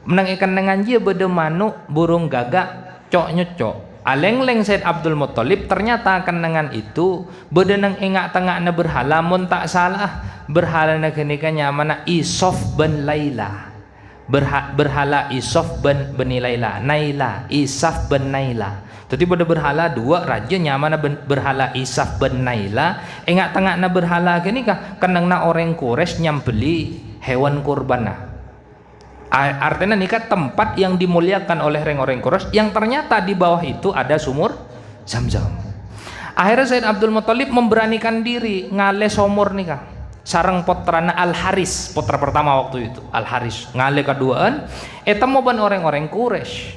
menang ikan dengan dia beda manuk burung gagak cok nyocok aleng-leng Sayyid Abdul Muttalib ternyata kenangan itu beda nang ingak tengah na berhala mun tak salah berhala na kenikanya mana Isof bin Laila berhala Isof bin Laila Naila Isaf bin Naila. Jadi pada berhala dua raja nyamana berhala Isaf bin Naila ingat tengah na berhala kenika kenang na orang Quraisy nyambeli hewan kurbanah. Artinya nikah tempat yang dimuliakan oleh orang-orang Quraisy yang ternyata di bawah itu ada sumur Zamzam. Akhirnya Sayyid Abdul Muttalib memberanikan diri ngale sumur nikah sareng potrana Al Haris, potra pertama waktu itu Al Haris ngale keduaan mau ban orang-orang Quraisy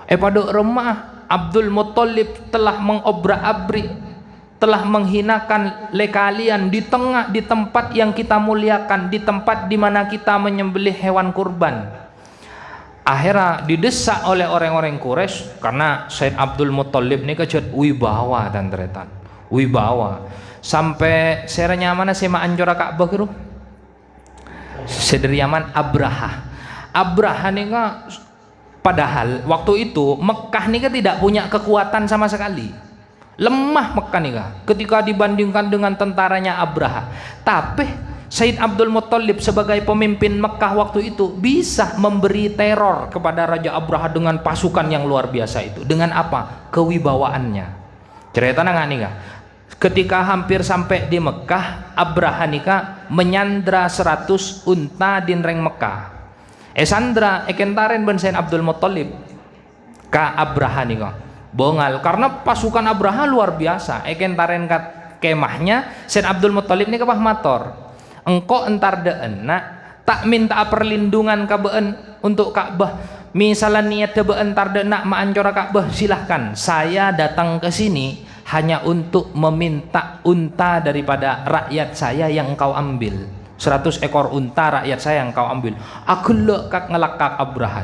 pada rumah Abdul Muttalib telah mengobrak-abrik, telah menghinakan kalian di tempat yang kita muliakan, di tempat di mana kita menyembelih hewan kurban. Akhirnya didesak oleh orang-orang Quraisy karena Sayyid Abdul Muttalib ini kejut wibawa dan teretan wibawa sampai seranya mana sema anjora Ka'bah kru Sederiaman Abraha. Abraha nih padahal waktu itu Mekah nih tidak punya kekuatan sama sekali. Lemah Mekah nih ketika dibandingkan dengan tentaranya Abraha. Tapi Said Abdul Muttalib sebagai pemimpin Mekah waktu itu bisa memberi teror kepada Raja Abraha dengan pasukan yang luar biasa itu. Dengan apa? Kewibawaannya. Cerita nggak nih ketika hampir sampai di Mekah, Abraha nika menyandra 100 unta di ring Mekah. Sandra ekentaren ben Said Abdul Muttalib ka Abraha nika bongal karena pasukan Abraha luar biasa. Ekentaren kemahnya Said Abdul Muttalib nika pah mator, engko entar deena tak minta perlindungan ka beun untuk Ka'bah. Misalnya niat beun entar deena maancora Ka'bah, silahkan, saya datang ke sini hanya untuk meminta unta daripada rakyat saya yang engkau ambil. 100 ekor unta rakyat saya yang engkau ambil. Aku lekak ngelakak Abraha.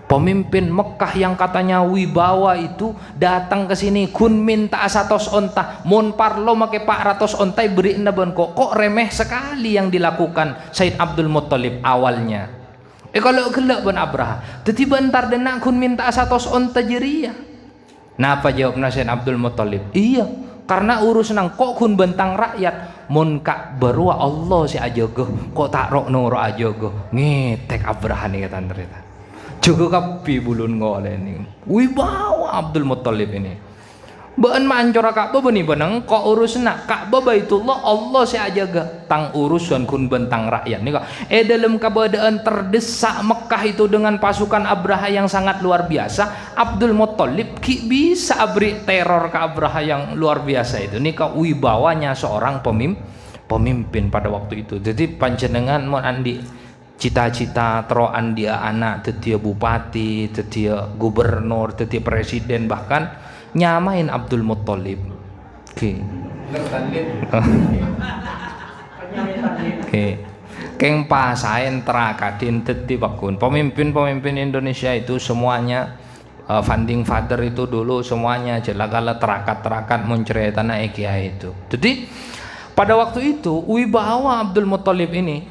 Pemimpin Mekah yang katanya wibawa itu datang ke sini kun minta 100 unta. Mon parlo make 400 unta beri naban kok remeh sekali yang dilakukan Said Abdul Muttalib awalnya. Kalau gelak ben Abraha. Tiba entar dena kun minta 100 unta jeria. Nah apa jawabnya Said Abdul Muttalib? Iya, karena urus nang kok kun bentang rakyat mun kak berua Allah si ajogo kok tak rok noro ajogo ngetek Abraha nih kata cerita juga kapi bulun ngole nih wibawa Abdul Muttalib ini beun maancora Ka'bah benih benang kok urus nak Ka'bah Baitullah Allah si ajaga tang urusan kun bentang rakyat nih kok dalam keadaan terdesak Mekah itu dengan pasukan Abraha yang sangat luar biasa, Abdul Muttalib bisa beri teror ke Abraha yang luar biasa itu nih kok wibawanya seorang pemimpin pada waktu itu. Jadi panjenengan mau andi cita-cita teroan dia anak tetia bupati, tetia gubernur, tetia presiden, bahkan nyamain Abdul Muttalib. Oke. Oke. Keng pasain terakadin teti bakun. Pemimpin Indonesia itu semuanya founding father itu dulu semuanya jelagala terakat menceritakan kiai itu. Jadi pada waktu itu wibawa Abdul Muttalib ini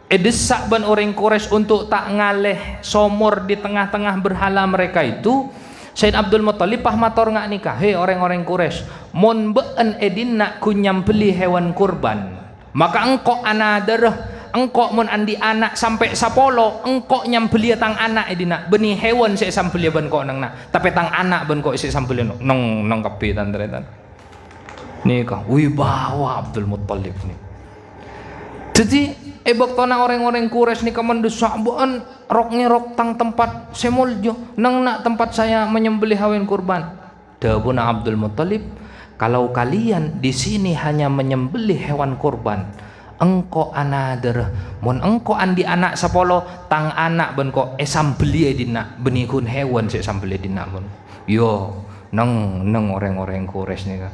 desak ban orang Quraisy untuk tak ngaleh somor di tengah-tengah berhala mereka itu. Said Abdul Muttalib pah mator ngak nikah, hei orang-orang Quraisy, mon beun edina kunyam beli hewan kurban, maka engkau anadarah, engkau mon andi anak sampai sapolo, engkau nyam beli tang anak edina, benih hewan saya sampeli ben kok nang nak, tapi tang anak ben kok saya sampeli nong kapi tandretan. Nih kah, wibawa Abdul Muttalib nih. Jadi baktona orang-orang Quraisy nih kemendesak buan rok tang tempat semuljo nang nak tempat saya menyembelih hewan kurban. Dawuna Abdul Muttalib, kalau kalian di sini hanya menyembelih hewan kurban, engko anader mon engko andi anak sapolo tang anak ben kok sambeli dina benikun hewan saya sambeli dina mon. Yo nang orang-orang Quraisy nih kan.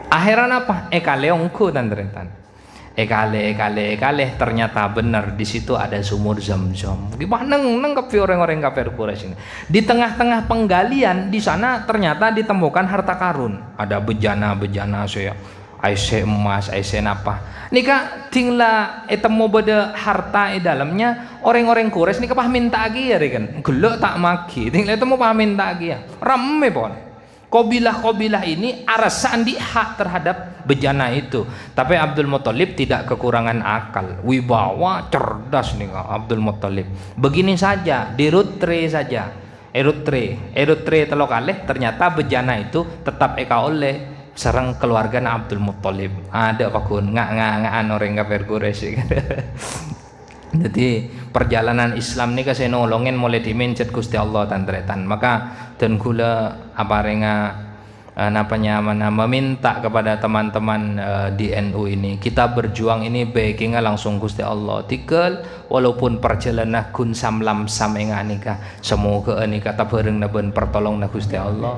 Akhiran apa? Kaleongku tandretan. Ekale ternyata benar di situ ada sumur Zam-Zam. Gimana nang kapi orang-orang kafir Quraisy ini. Di tengah-tengah penggalian di sana ternyata ditemukan harta karun. Ada bejana saya, aise emas, aise apa. Nika tinglah temu beda harta dalamnya orang-orang Quraisy nika pah minta lagi ya kan. Gelok tak maki. Tinglah temu pah minta lagi ya. Rame pon. Kobilah ini arasan di hak terhadap bejana itu. Tapi Abdul Muttalib tidak kekurangan akal, wibawa cerdas nih Abdul Muttalib. Begini saja, di rutre saja, erutre telok aleh, ternyata bejana itu tetap eka oleh sarang keluarga Abdul Muttalib. Ada pakun ngan orang kafir Quraisy. Jadi perjalanan Islam ini kasih nolongin mulai dimencet Gusti Allah tandretan. Maka dan gula apa renga meminta kepada teman-teman di NU ini, kita berjuang ini baiknya langsung Gusti Allah tikel walaupun perjalanan kun samlam samenga nikah semoga nikah tabareng naben pertolong na Gusti Allah.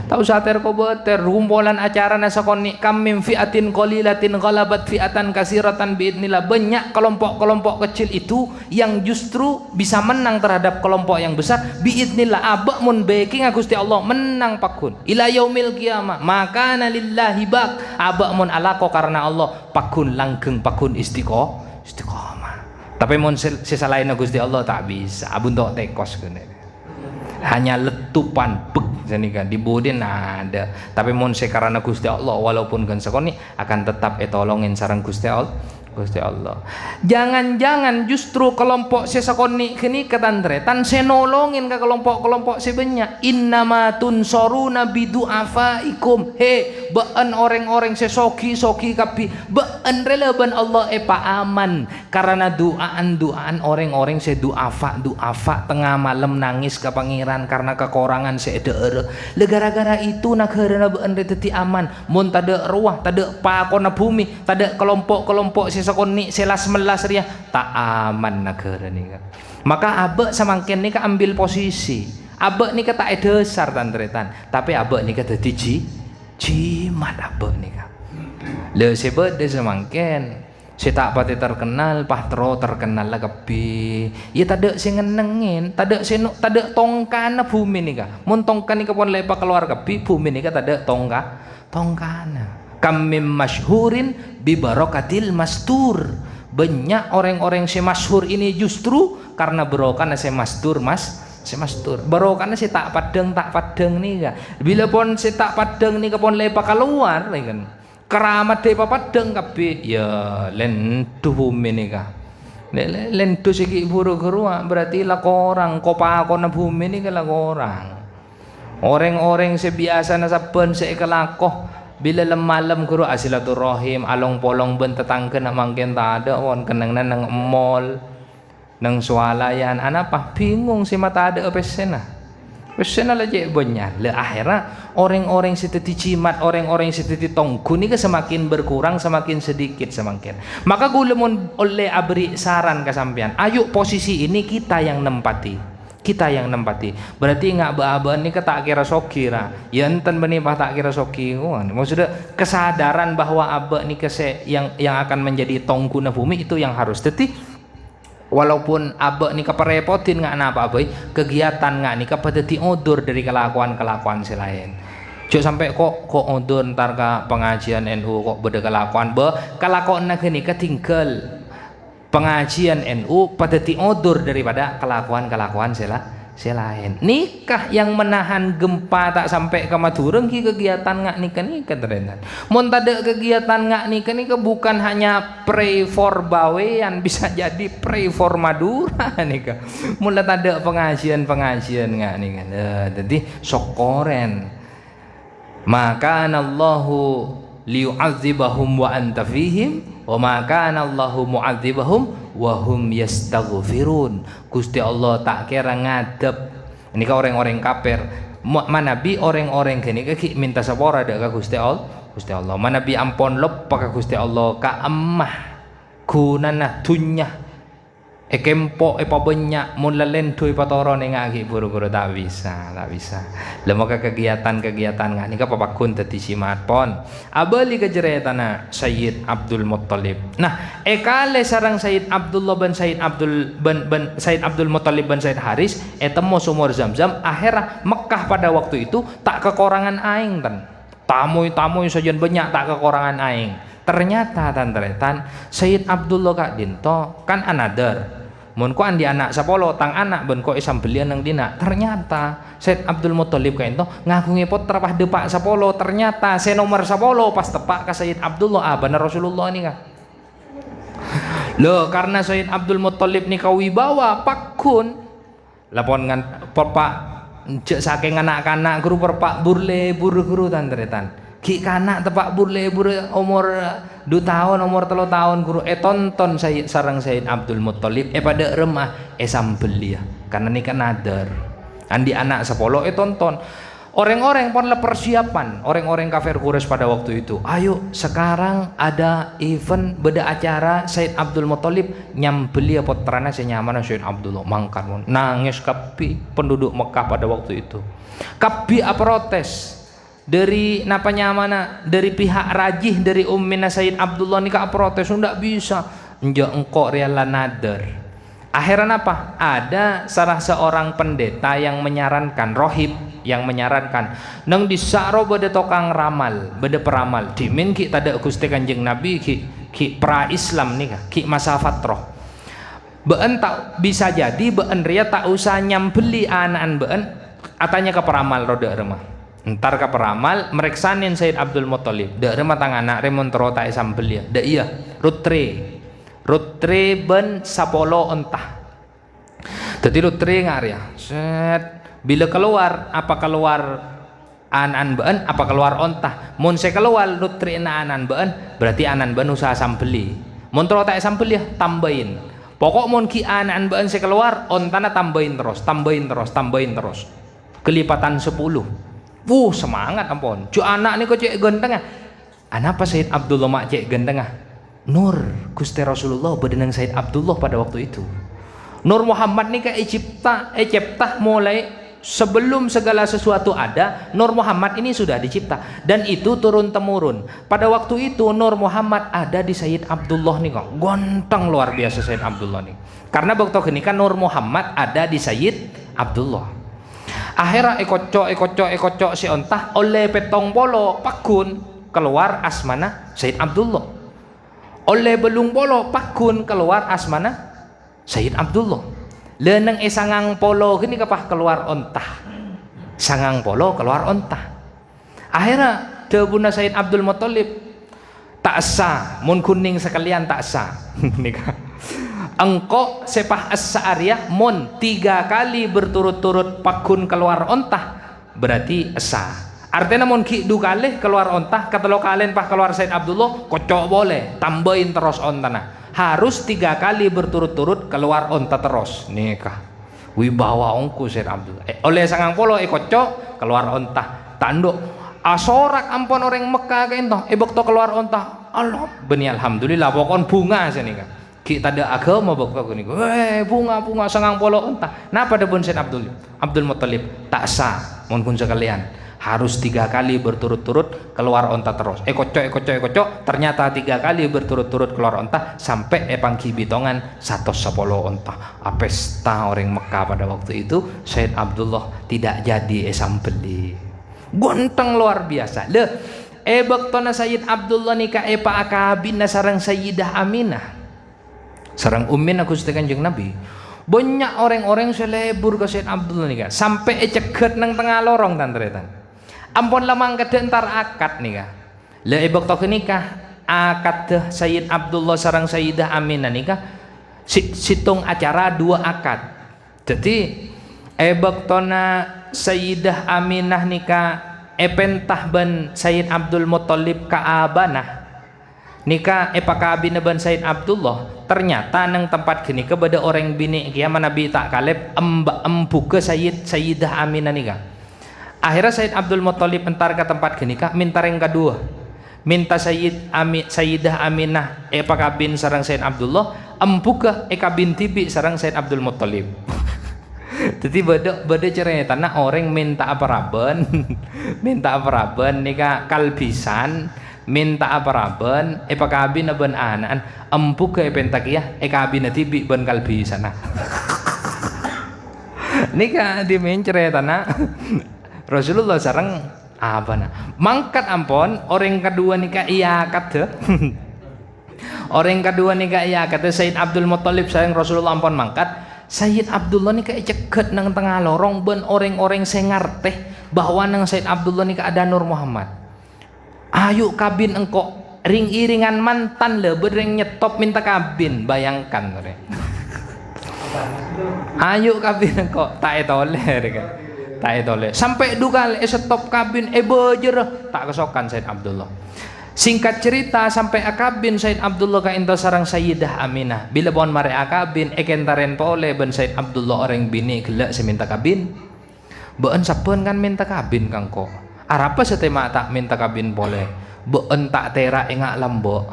Tahu sater ko beter rumpolan acara na sakoni kamim fiatin qalilatin ghalabat fiatan kasiratan biidnillah. Banyak kelompok-kelompok kecil itu yang justru bisa menang terhadap kelompok yang besar biidnillah. Abak mun beki Gusti Allah menang pakun ila yaumil qiyamah. Maka lillahi bak abak mun alako karena Allah pakun langgeng pakun istiqomah. Tapi mun sesalain Gusti Allah tak bisa. Abun tok tekos kene. Hanya letupan bek janika dibudin ada. Tapi mun sekarana Gusti Allah walaupun kan sekoni akan tetap etolongin sareng Gusti Allah. Gusti Allah. Jangan-jangan justru kelompok sesakoni kini ketandretan senolongin ke kelompok-kelompok sebenyak. Innama tunsoruna bidu'afaikum. He, baan orang-orang sesoki-soki kapi. Baan relevan Allah aman. Karena duaan orang-orang sedu'afa tengah malam nangis ke pangeran karena kekurangan seeder. Gara-gara itu negara baan reteti aman. Mun tada ruah, tada pakona bumi, tada kelompok-kelompok sakoni selas melas ria tak aman negara ni kan. Maka abek samangken ni ka ambil posisi. Abek ni ka tak dasar tandretan, tapi abek ni ka dadi jimat abek ni ka. Le sebab de samangken si tak pati terkenal, pahtro terkenal lah kepi. Ya tada si ngenengin, tada tongkana bumi ni ka. Mun tongkan ni ka pon lepa keluar kepi, bumi ni ka tada tongkana. Kamim masyhurin bi barakatil mastur. Banyak orang-orang si masyhur ini justru karena barokahna si mastur si mastur. Barokahna si tak padeng nih ka. Bila pun si tak padeng nih pon lepa keluar kan. Keramat depa padeng kabeh ya lentu bumi nih ka. Lentu siki buru gerua berarti lah orang kopakona bumi nih lah orang. Orang-orang sebiasa na saben seikalakoh bila malam guru asilaturahim along polong ben tetangga nak mangken tak ada won kenang nang mall nang swalayan apa bingung si mata ada pesena lah je banyak le akhirnya orang-orang seteti cimat orang-orang seteti tongku ni ke semakin berkurang semakin sedikit semakin maka gula mun oleh abri saran ke sampean ayo posisi ini kita yang nempati berarti nggak bahan ni tak kira sokira ya enten benipah tak kira soki maksudnya kesadaran bahwa abah ni yang akan menjadi tongkuna bumi itu yang harus teti walaupun abah ni keperepotin nggak napa abah kegiatan nggak ni kepadeti odur dari kelakuan selain cuk sampai kok odur ntar ke pengajian NU kok beda kelakuan kelakuan nak ni ketinggal pengajian NU pada odur daripada kelakuan selain nikah yang menahan gempa tak sampai ke Madura ki kegiatan ngak nikah terenan mun tada kegiatan ngak nikah bukan hanya pray for bawean bisa jadi pray for Madura nikah mun tada pengajian ngak nikah jadi sokoren maka Allahu liyu'adzibahum wa anta fihim wa ma kana Allahu mu'adzibahum wa hum yastaghfirun. Gusti Allah tak kira ngadep ini ka orang-orang kafir manabi orang-orang kene ki minta sapora dak ka Gusti Allah manabi ampon lep ka Gusti Allah ka emmah gunana dunya kempo banyak mun lalen tu patoro ning ngaki buru-buru tak bisa lemaka kegiatan ngak nika papakun tadi simat pon abali kejeretana Sayyid Abdul Muttalib nah ekale sarang Sayyid Abdullah bin Sayyid Abdul Muttalib bin Sayyid Haris temu sumur Zamzam akhirnya Mekah pada waktu itu tak kekurangan aing tan tamu sajian banyak tak kekurangan aing ternyata tan Sayyid Abdullah kak dinto kan another mun ko andi anak sapolo tang anak ben ko isam belian nang dina ternyata Said Abdul Muttalib kain to ngaku ngepot terpah depak sapolo ternyata se nomor sapolo pas tepak ka Sayyid Abdullah bener Rasulullah ni ka loh karena Sayyid Abdul Muttalib ni kawibawa pakun lapon ngan perpak cek saking anak-anak guru perpak burle buru-guru tandretan ki kanak tepak burle umur 2 tahun umur 3 tahun guru tonton sarang Sayyid Abdul Muttalib pada remah sambel ya karena ini kan nadar andi anak sepolo tonton orang-orang pun persiapan orang-orang kafir Quraisy pada waktu itu ayo sekarang ada event beda acara Sayyid Abdul Muttalib nyambeli putrana senyaman Sayyid Abdullah mangkan nangis kapi penduduk Mekah pada waktu itu kapi protes dari napanya mana dari pihak rajih dari ummina Sayyid Abdullah ni ka protes ndak bisa enjo engko rela nadar akhirnya apa ada salah seorang pendeta yang menyarankan rohib yang menyarankan nang disaro bade tokang ramal bade peramal dimin ki tada Gusti Kanjeng Nabi ki pra Islam nih ki masa fatroh Beun tak bisa jadi beun ria tak usah nyambeli anan beun atanya ke peramal roda remah. Ntar ke peramal mereksanin Sayyid Abdul Muttalib. Da remah tang anak remontro tak sambel ya. Da iya rutre ben sapolo entah. Jadi rutre ngaria. Set bila keluar apa keluar anan beun apa keluar ontah. Mun se keluar rutre na anan beun berarti anan beun usaha sambeli. Montro tak sambel ya tambahin. Pokok mun ki anan beun se keluar ontana tambahin terus. Kelipatan 10. Semangat ampun. Cu anak ni kok cek genteng ah. Anapa Sayyid Abdullah mak cek genteng ah? Nur Gusti Rasulullah bedenang Sayyid Abdullah pada waktu itu. Nur Muhammad ni kayak cipta mulai sebelum segala sesuatu ada, Nur Muhammad ini sudah dicipta dan itu turun temurun. Pada waktu itu Nur Muhammad ada di Sayyid Abdullah nih kok. Gonteng luar biasa Sayyid Abdullah nih. Karena waktu ini kan Nur Muhammad ada di Sayyid Abdullah. Akhirnya ekocok si ontah oleh petong polo pakun keluar asmana Sayyid Abdullah. Oleh belung polo pakun keluar asmana Sayyid Abdullah. Leneng sangang polo gini kapah keluar ontah. Sangang polo keluar ontah. Akhirnya debuna Sayyid Abdul Muttalib tak sah, mun kuning sekalian tak sah. Nikah. Engkau sepah as-sa'ariyah mun 3 kali berturut-turut pakun keluar ontah berarti esa. Artinya mun ki 2 kali keluar ontah katelo kalian pah keluar Sayyid Abdullah kocok boleh tambahin terus ontana. Harus 3 kali berturut-turut keluar ontah terus. Nikah. Wibawa ongku Sayyid Abdullah. Oleh sangang polo kocok keluar ontah. Tanduk asorak ampun orang Mekah kayak ento. Bokto keluar ontah. Allah beni alhamdulillah pokon bunga sini kan. Kita ada agama bakal gini, bunga sangang polo entah. Napa ada pun Sayyid Abdul Muttalib tak sah, mohon sekalian harus 3 kali berturut-turut keluar onta terus. Kocok. Ternyata 3 kali berturut-turut keluar onta sampai pangki bitongan 110 onta. Pesta orang Mekah pada waktu itu Sayyid Abdullah tidak jadi sambeli. Gonteng luar biasa. Le, baktona Sayyid Abdullah nikah pa akabin sareng Sayyidah Aminah. Sarang ummin aku setekan Kanjeng Nabi. Banyak orang-orang selebur ke Sayyid Abdullah nih kak. Sampai ceket nang tengah lorong tantretan. Ampun lamang kedentar akad nih kak. Lah ibak to nikah akad deh Sayyid Abdullah sarang Sayyidah Aminah nih kak. Situng acara 2 akad. Jadi ibak tona Sayyidah Aminah nih kak. Pentah ban Sayyid Abdul Muttalib ka abanah. Nika pakabin ban Sayyid Abdullah ternyata nang tempat gini kepada orang bini kia Nabi tak kaleb embuka Sayyidah Aminah nika. Akhirnya Sayyid Abdul Muttalib entar ke tempat gini kak minta yang kedua minta Sayyidah Aminah pakabin sarang Sayyid Abdullah embuka kabin tibi sarang Sayyid Abdul Muttalib. Jadi beda cerita nah orang minta apa raben nika kalbisan minta apa raben pakabin ben anan empuk ke pentakia kabin tibi ben kalbi sana. Nika di main cerita na Rasulullah sareng apa na mangkat ampon orang kedua nika iya kata orang kedua nika iya kata Sayyid Abdul Muttalib sareng Rasulullah ampon mangkat Sayyid Abdullah nika ceket nang tengah lorong ben orang-orang sengarteh bahwa nang Sayyid Abdullah nika ada Nur Muhammad. Ayo kabin engkau ring-iringan mantan le bereng nyetop minta kabin bayangkan re. Ayo kabin engkau tak etole sampai 2 kali stop kabin bejer tak kesokan Sayyid Abdullah. Singkat cerita sampai akabin Sayyid Abdullah ka ento sarang Sayyidah Aminah bila bon mare akabin kentaren pole ben Sayyid Abdullah orang bini gelak seminta kabin beun sapen kan minta kabin kangko. Arapa setema tak minta kabin boleh beun tak tera engak lambo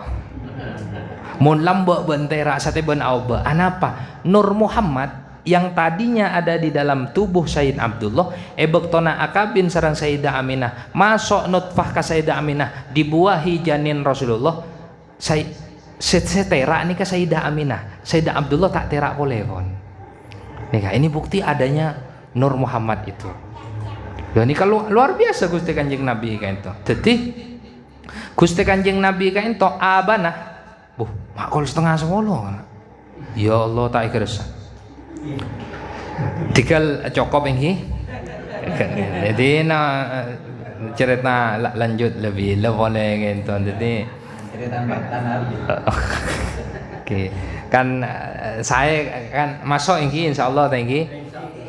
mun lambo ben tera sate ben auba anapa Nur Muhammad yang tadinya ada di dalam tubuh Sayyid Abdullah bektona akabin sarang Sayyidah Aminah masuk nutfah ka Sayyidah Aminah dibuahi janin Rasulullah setera nih ka Sayyidah Aminah Sayyidah Abdullah tak tera boleh kon nih ini bukti adanya Nur Muhammad itu. Ya ini kalau luar biasa Gusti Kanjeng Nabi kayak itu. Jadi Gusti Kanjeng Nabi kayak itu abanah. Makul setengah 10 kan. Ya Allah tak kersa. Tinggal cokop ini. Jadi cerita lanjut lebih boleh gitu. Jadi cerita tanah. Oke. Kan saya kan masuk ini insyaallah tadi.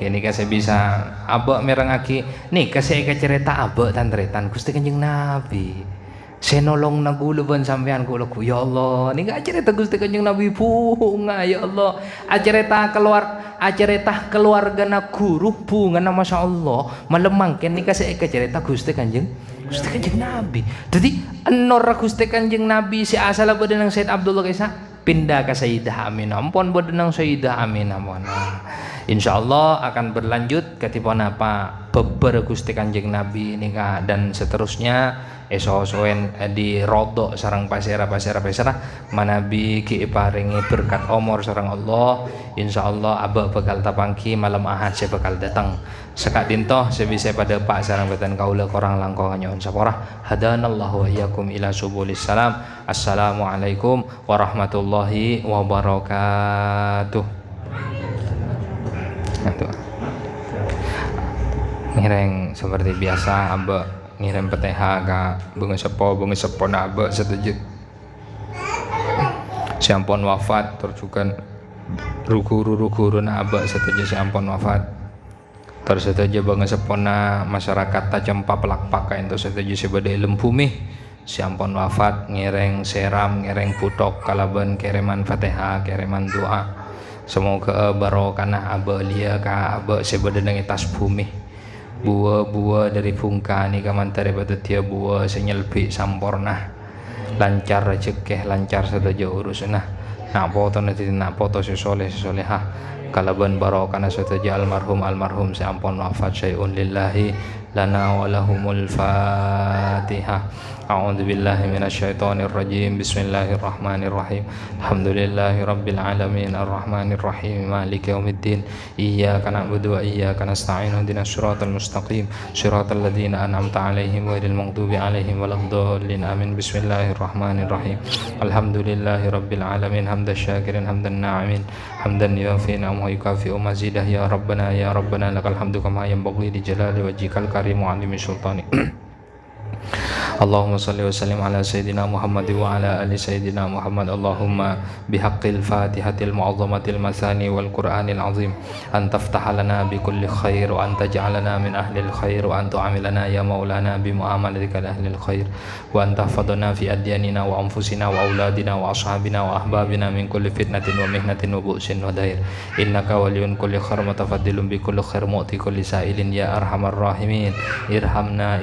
Ini kasih bisa abok merengaki nih kasih cerita abok tan tretan Gusti Kanjeng Nabi. Saya nolong naguluban sampean kula ya Allah. Ini gak cerita Gusti Kanjeng Nabi bunga ya Allah. Cerita keluarga na guru bunga na Masya Allah. Malemangken nih kasih cerita Gusti Kanjeng Nabi. Jadi enor Gusti Kanjeng Nabi si asal badan ng Said Abdullah Kaisa pindah ke Sayyidah Aminah. Ampun badan ng Sayyidah Aminah insyaallah akan berlanjut ketika apa beber Gusti Kanjeng Nabi nikah dan seterusnya esosoen di rodok sarang pasera manabi ki paringi berkat umur sarang Allah insyaallah abah bakal tapangki malam Ahad saya bakal datang sekak dintoh sebisa pada pak sarang batan kaula korang langkong nyon saporah hadanallahu wa iyyakum ila subulis salam. Assalamualaikum warahmatullahi wabarakatuh. Ngiring seperti biasa abah ngirim PTH ka bunga sepo na abah setuju siampun wafat terjukan guru na abah setuju siampun wafat tersetuju bunga sepo na masyarakat tajampa pelak pakai itu setuju sebagai lembumi siampun wafat ngiring seram ngiring putok kalaban kiriman PTH kiriman doa semoga barokah abah lia ka abah sebadan ng itas bumi buah dari bungka ni kamantare pada tiap buah senyelpi sampurna lancar rezeki lancar saja urusan nak foto sesoleh kalaban barokah saja almarhum seampun wafat syai'un lillahi lana walahumul fatihah. A'udzu billahi minasyaitonir rajim. Bismillahirrahmanirrahim. Alhamdulillahi rabbil alamin arrahmanir rahim maliki yaumiddin. Iyyaka na'budu wa iyyaka nasta'in. Ihdinas siratal mustaqim. Siratal ladzina an'amta 'alaihim ghairil maghdubi 'alaihim waladdallin. Amin. Bismillahirrahmanirrahim. Alhamdulillahi rabbil alamin hamdan syakirin hamdan na'imin hamdan yuwafi ni'amahu wa yukafi'u mazidah ya rabbana lakal hamdu kama yanbaghi li jalali wajhikal karim wa 'azimi sultani. Allahumma salli wa sallim ala sayyidina Muhammad wa ala ali sayyidina Muhammad. Allahumma bihaqqil fatihatil mu'azzamatil masani wal qur'anil azim an taftaha lana bi kulli khair wa an taj'alana min ahlil khair wa an tu'amilana ya maulana bi muamalatika ahlil khair wa an tahfadhana fi adyanina wa anfusina wa auladina wa ashabina wa ahbabina min kulli fitnatin wa mihnatin wa bu'sin wa dair innaka waliyun kulli khair mutafaddilun bi kulli khair mu'ti kulli sa'ilin ya arhamar rahimin irhamna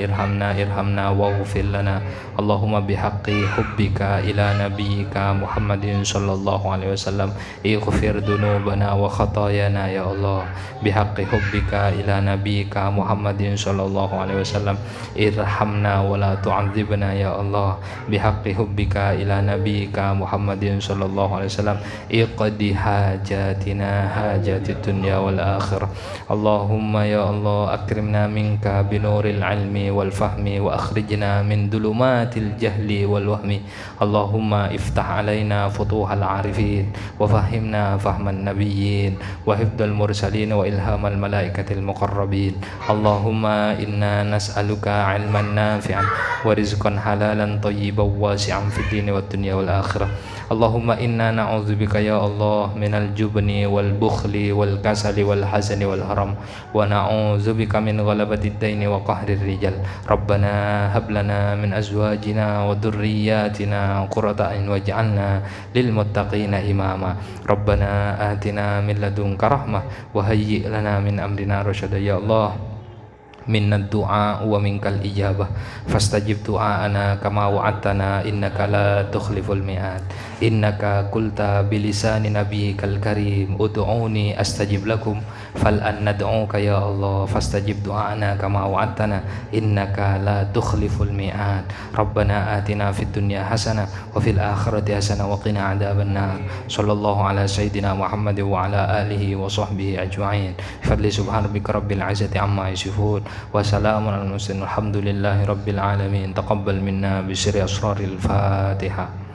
waghfir lana Allahumma bihaqqi hubbika ila nabiyyika Muhammadin sallallahu alaihi wasallam ighfir dunubana wa khatayana ya Allah bihaqqi hubbika ila nabiyyika Muhammadin sallallahu alaihi wasallam irhamna wa la tu'adzibna ya Allah bihaqqi hubbika ila nabiyyika Muhammadin sallallahu alaihi wasallam iqdi hajatina hajatid dunya wal akhirah Allahumma ya Allah akrimna minka binuril ilmi wal fahmi wa akhrijna min dulumatil jahli wal wahmi Allahumma iftah alaina futuhal arifin wa fahimna fahman nabiyyin wa hifdal mursalin wa ilhamal malaikatil muqarrabin Allahumma inna nas'aluka ilman nafi'an wa rizqan halalan tayyiban wasi'an fid dini wad dunya wal akhirah Allahumma inna na'udzubika ya Allah minal jubni wal bukhli wal kasali wal hazani wal haram wa na'udzubika min ghalabati daini wa qahrir rijal Rabbana hablana min azwajina wa dhurriyyatina qurrata a'yun waj'alna lil muttaqina imama Rabbana atina min ladunka rahmah wa hayyi' lana min amrina rasyada ya Allah minna du'a wa minkal ijabah fastajib du'ana kama wa'adtana innaka la tukhliful mi'ad innaka qulta bilisani nabiyyikal karim ud'uni astajib lakum fal an nad'uka ya Allah fastajib du'ana kama wa'adtana innaka la tukhliful mi'ad rabbana atina fid dunya hasanah wa fil akhirati hasanah wa qina adzaban nar sallallahu ala sayyidina Muhammad wa ala alihi wa sahbihi ajma'in fadli subhana rabbika rabbil izzati amma yasifun وسلام على المرسلين الحمد لله رب العالمين تقبل منا بسر أسرار الفاتحة